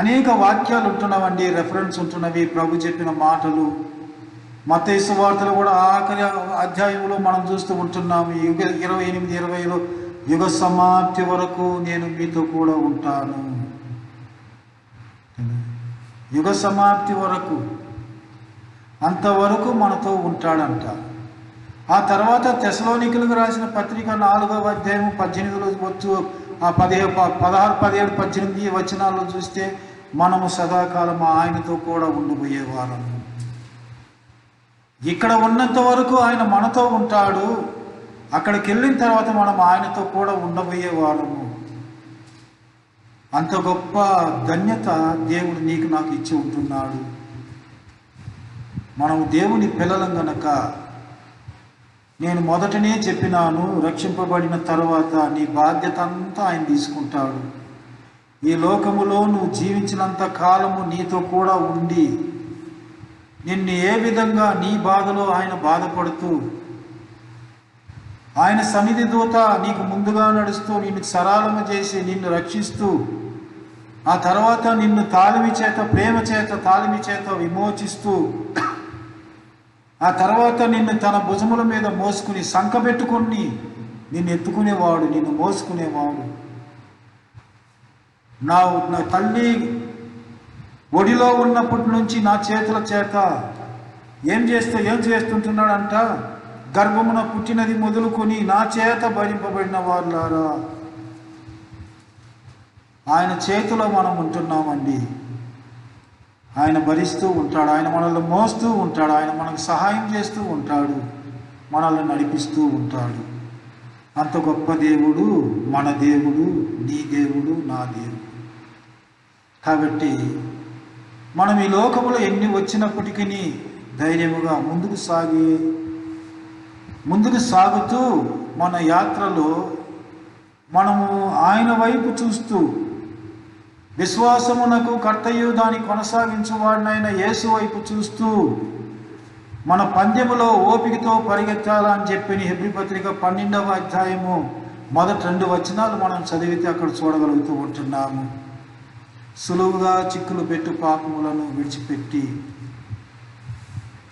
అనేక వాక్యాలు ఉంటున్నవండి, రెఫరెన్స్ ఉంటున్నవి, ప్రభు చెప్పిన మాటలు. మత్తయి సువార్తలు కూడా ఆఖరి అధ్యాయంలో మనం చూస్తూ ఉంటున్నాము. 28:20లో యుగ సమాప్తి వరకు నేను మీతో కూడా ఉంటాను. యుగ సమాప్తి వరకు, అంతవరకు మనతో ఉంటాడంట. ఆ తర్వాత తెస్సలోనికలకు రాసిన పత్రిక 4వ అధ్యాయం 18లో వచ్చు, ఆ 16, 17, 18 వచనాల్లో చూస్తే మనము సదాకాలం ఆయనతో కూడా ఉండబోయేవారము. ఇక్కడ ఉన్నంత వరకు ఆయన మనతో ఉంటాడు, అక్కడికి వెళ్ళిన తర్వాత మనం ఆయనతో కూడా ఉండబోయేవారము. అంత గొప్ప ధన్యత దేవుడు నీకు నాకు ఇచ్చి ఉంటున్నాడు. మనం దేవుని పిల్లలం గనక, నేను మొదటనే చెప్పినాను, రక్షింపబడిన తర్వాత నీ బాధ్యత అంతా ఆయన తీసుకుంటాడు. ఈ లోకములో నువ్వు జీవించినంత కాలము నీతో కూడా ఉండి నిన్ను ఏ విధంగా నీ బాధలో ఆయన బాధపడుతూ, ఆయన సన్నిధి దూత నీకు ముందుగా నడుస్తూ నిన్ను సరళము చేసి నిన్ను రక్షిస్తూ, ఆ తర్వాత నిన్ను తాళిమి చేత, ప్రేమ చేత, తాళిమి చేత విమోచిస్తూ, ఆ తర్వాత నిన్ను తన భుజముల మీద మోసుకుని సంకబెట్టుకుని నిన్ను ఎత్తుకునేవాడు, నిన్ను మోసుకునేవాడు. నా తల్లి ఒడిలో ఉన్నప్పటి నుంచి నా చేతుల చేత ఏం చేస్తుంటున్నాడంట, గర్భమున పుట్టినది మొదలుకొని నా చేత భరింపబడిన వారులారా. ఆయన చేతిలో మనం ఉంటున్నామండి. ఆయన భరిస్తూ ఉంటాడు, ఆయన మనల్ని మోస్తూ ఉంటాడు, ఆయన మనకు సహాయం చేస్తూ ఉంటాడు, మనల్ని నడిపిస్తూ ఉంటాడు. అంత గొప్ప దేవుడు మన దేవుడు, నీ దేవుడు, నా దేవుడు. కాబట్టి మనం ఈ లోకములో ఎన్ని వచ్చినప్పటికీ ధైర్యముగా ముందుకు సాగుతూ మన యాత్రలో మనము ఆయన వైపు చూస్తూ, విశ్వాసమునకు కర్తయు దాన్ని కొనసాగించువాడినైన యేసు వైపు చూస్తూ మన పందెములో ఓపికతో పరిగెత్తాలని చెప్పిన హెబ్రీ పత్రిక 12వ అధ్యాయము మొదటి 2 వచనాలు మనం చదివితే అక్కడ చూడగలుగుతూ ఉంటున్నాము. సులువుగా చిక్కులు పెట్టు పాపములను విడిచిపెట్టి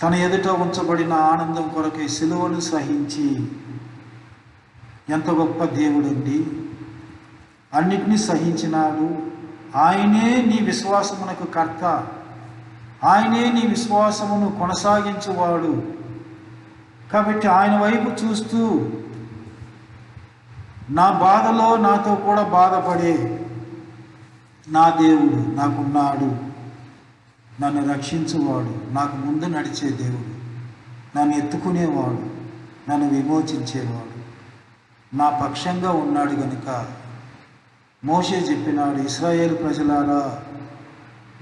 తన ఎదుట ఉంచబడిన ఆనందం కొరకై సిలువను సహించి, ఎంత గొప్ప దేవుడండి, అన్నిటినీ సహించినాడు. ఆయనే నీ విశ్వాసమునకు కర్త, ఆయనే నీ విశ్వాసమును కొనసాగించువాడు. కాబట్టి ఆయన వైపు చూస్తూ, నా బాధలో నాతో కూడా బాధపడే నా దేవుడు నాకున్నాడు, నన్ను రక్షించువాడు, నాకు ముందు నడిచే దేవుడు, నన్ను ఎత్తుకునేవాడు, నన్ను విమోచించేవాడు నా పక్షంగా ఉన్నాడు గనుక మోషే చెప్పినాడు, ఇశ్రాయేలు ప్రజలారా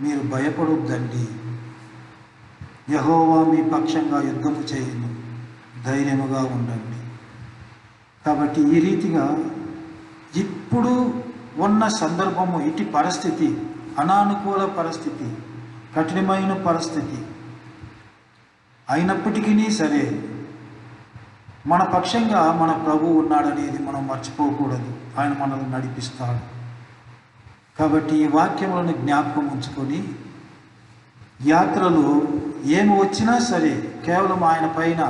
మీరు భయపడొద్దండి, యెహోవా మీ పక్షంగా యుద్ధము చేయును, ధైర్యముగా ఉండండి. కాబట్టి ఈ రీతిగా ఇప్పుడు ఉన్న సందర్భము, ఇటు పరిస్థితి, అనానుకూల పరిస్థితి, కఠినమైన పరిస్థితి అయినప్పటికీ సరే మన పక్షంగా మన ప్రభువు ఉన్నాడనేది మనం మర్చిపోకూడదు. ఆయన మనల్ని నడిపిస్తాడు. కాబట్టి ఈ వాక్యములను జ్ఞాపకం ఉంచుకొని యాత్రలో ఏమి వచ్చినా సరే కేవలం ఆయన పైన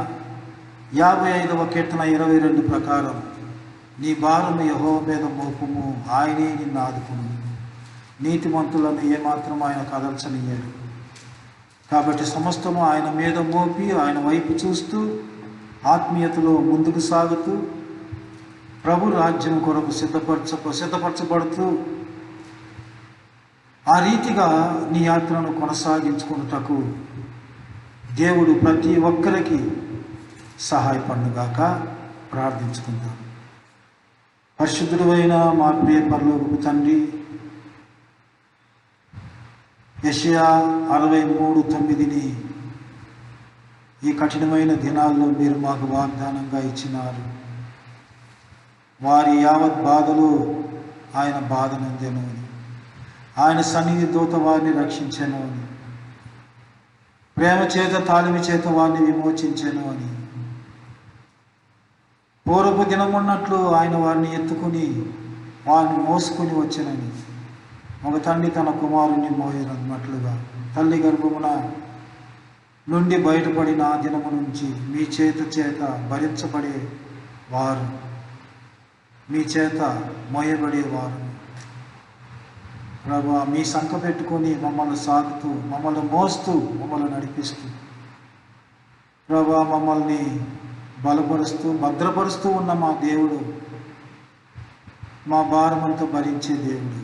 55వ కీర్తన 22 ప్రకారం నీ భారము యెహోవా మీద మోపుము, ఆయనే నిన్ను ఆదుకును, నీతిమంతులను ఏమాత్రం ఆయన కదల్చనియ్యాడు. కాబట్టి సమస్తము ఆయన మీద మోపి ఆయన వైపు చూస్తూ ఆత్మీయతలో ముందుకు సాగుతూ ప్రభు రాజ్యం కొరకు సిద్ధపరచబడుతూ ఆ రీతిగా నీ యాత్రను కొనసాగించుకున్నటకు దేవుడు ప్రతి ఒక్కరికి సహాయపడుగాక. ప్రార్థించుకుందాం. పరిశుద్ధుడైన మా ప్రియ పరలోకపు తండ్రి, యెషయా 63:9 ఈ కఠినమైన దినాల్లో మీరు మాకు వాగ్దానంగా ఇచ్చినారు. వారి యావత్ బాధలు ఆయన బాధనందెను అని, ఆయన సన్నిధి దూత వారిని రక్షించెను అని, ప్రేమ చేత తాలిమి చేత వారిని విమోచించెను అని, పూర్వపు దినమున్నట్లు ఆయన వారిని ఎత్తుకుని వారిని మోసుకుని వచ్చెనని, ఒక తండ్రి తన కుమారుని మోయనన్నట్లుగా తల్లి గర్భమున నుండి బయటపడిన ఆ దినము నుంచి మీ చేత భరించబడే వారు, మీ చేత మోయబడేవారు ప్రభా, మీ సంక పెట్టుకొని మమ్మల్ని సాగుతూ, మమ్మల్ని మోస్తూ, మమ్మల్ని నడిపిస్తూ ప్రభా, మమ్మల్ని బలపరుస్తూ భద్రపరుస్తూ ఉన్న మా దేవుడు, మా భారమంతా భరించే దేవుడు.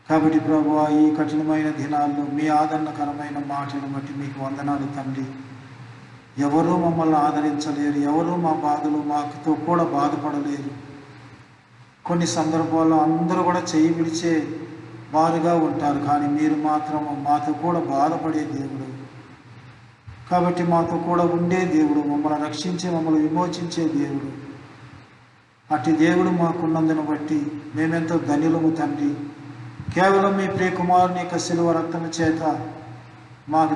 కాబట్టి ప్రభువా, ఈ కఠినమైన దినాల్లో మీ ఆదరణకరమైన మాటలను బట్టి మీకు వందనాలు తండ్రి. ఎవరూ మమ్మల్ని ఆదరించలేరు, ఎవరూ మా బాధలు మాకుతో కూడా బాధపడలేరు. కొన్ని సందర్భాల్లో అందరూ కూడా చేయి విడిచే వారుగా ఉంటారు, కానీ మీరు మాత్రం మాతో కూడా బాధపడే దేవుడు. కాబట్టి మాతో కూడా ఉండే దేవుడు, మమ్మల్ని రక్షించే, మమ్మల్ని విమోచించే దేవుడు. అట్టి దేవుడు మాకున్నందును బట్టి మేమెంతో ధన్యులము తండ్రి. కేవలం మీ ప్రియకుమారుని యొక్క శిలువ రక్తము చేత మాకు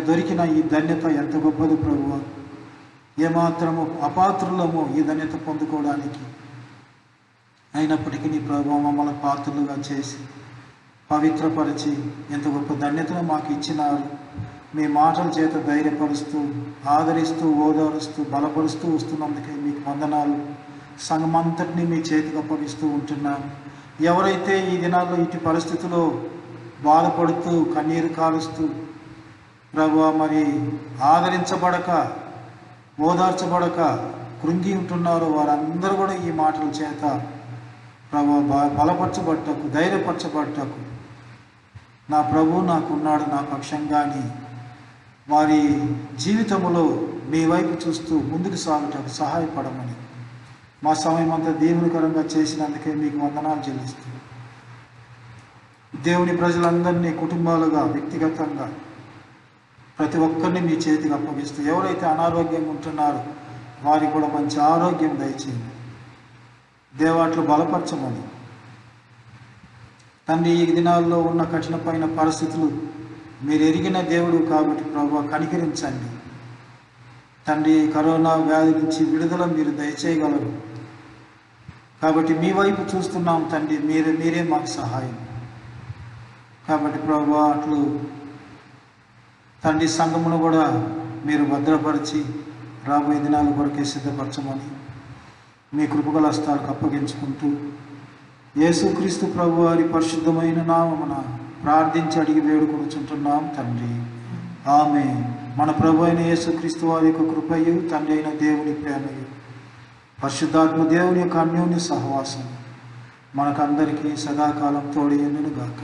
దొరికిన ఈ ధన్యత ఎంత గొప్పది ప్రభువా. ఏమాత్రము అపాత్రులము ఈ ధన్యత పొందుకోవడానికి. అయినప్పటికీ నీ ప్రభువా, మమ్మల్ని పాత్రులుగా చేసి పవిత్రపరిచి ఎంత గొప్ప ధన్యతను మాకు ఇచ్చినారు. మీ మాటల చేత ధైర్యపరుస్తూ, ఆదరిస్తూ, ఓదారుస్తూ, బలపరుస్తూ వస్తున్నందుకే మీకు వందనాలు. సంఘమంతటిని మీ చేతికి అప్పగిస్తూ ఉంటున్నాం. ఎవరైతే ఈ దినాల్లో ఇటు పరిస్థితిలో బాధపడుతూ, కన్నీరు కాలుస్తూ ప్రభువా, మరి ఆదరించబడక, ఓదార్చబడక కృంగి ఉంటున్నారో వారందరూ కూడా ఈ మాటల చేత ప్రభువా బలపరచబట్టకు, ధైర్యపరచబట్టకు నా ప్రభు నాకున్నాడు నా పక్షంగాని వారి జీవితంలో మీ వైపు చూస్తూ ముందుకు సాగుటకు సహాయపడమని మా సమయం అంతా దీవునికరంగా చేసినందుకే మీకు వందనాలు చెల్లిస్తూ, దేవుని ప్రజలందరినీ కుటుంబాలుగా, వ్యక్తిగతంగా ప్రతి ఒక్కరిని మీ చేతికి అప్పగిస్తూ, ఎవరైతే అనారోగ్యంగా ఉంటున్నారో వారికి కూడా మంచి ఆరోగ్యం దయచేయండి. దేవాట్లు బలపరచమని తండ్రి. ఈ దినాల్లో ఉన్న కఠినమైన పరిస్థితులు మీరు ఎరిగిన దేవుడు కాబట్టి ప్రభువా కనికరించండి తండ్రి. కరోనా వ్యాధి నుంచి విడుదల మీరు దయచేయగలరు కాబట్టి మీ వైపు చూస్తున్నాం తండ్రి. మీరే మాకు సహాయం. కాబట్టి ప్రభువా అట్లు తండ్రి సంఘమును కూడా మీరు భద్రపరిచి రాబోయే దినాల కొరకే సిద్ధపరచమని మీ కృపగల హస్తాలకు అప్పగించుకుంటూ యేసుక్రీస్తు ప్రభు వారి పరిశుద్ధమైన నామమున ప్రార్థించి అడిగి వేడుకొనుచుంటున్నాం తండ్రి. ఆమేన్. మన ప్రభు అయిన యేసుక్రీస్తు వారి యొక్క కృపయు, తండ్రి అయిన దేవుని ప్రేమయు, పరిశుద్ధాత్మ దేవుని యొక్క అన్యోన్య సహవాసం మనకందరికీ సదాకాలం తోడైయుండును గాక.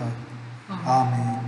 ఆమేన్.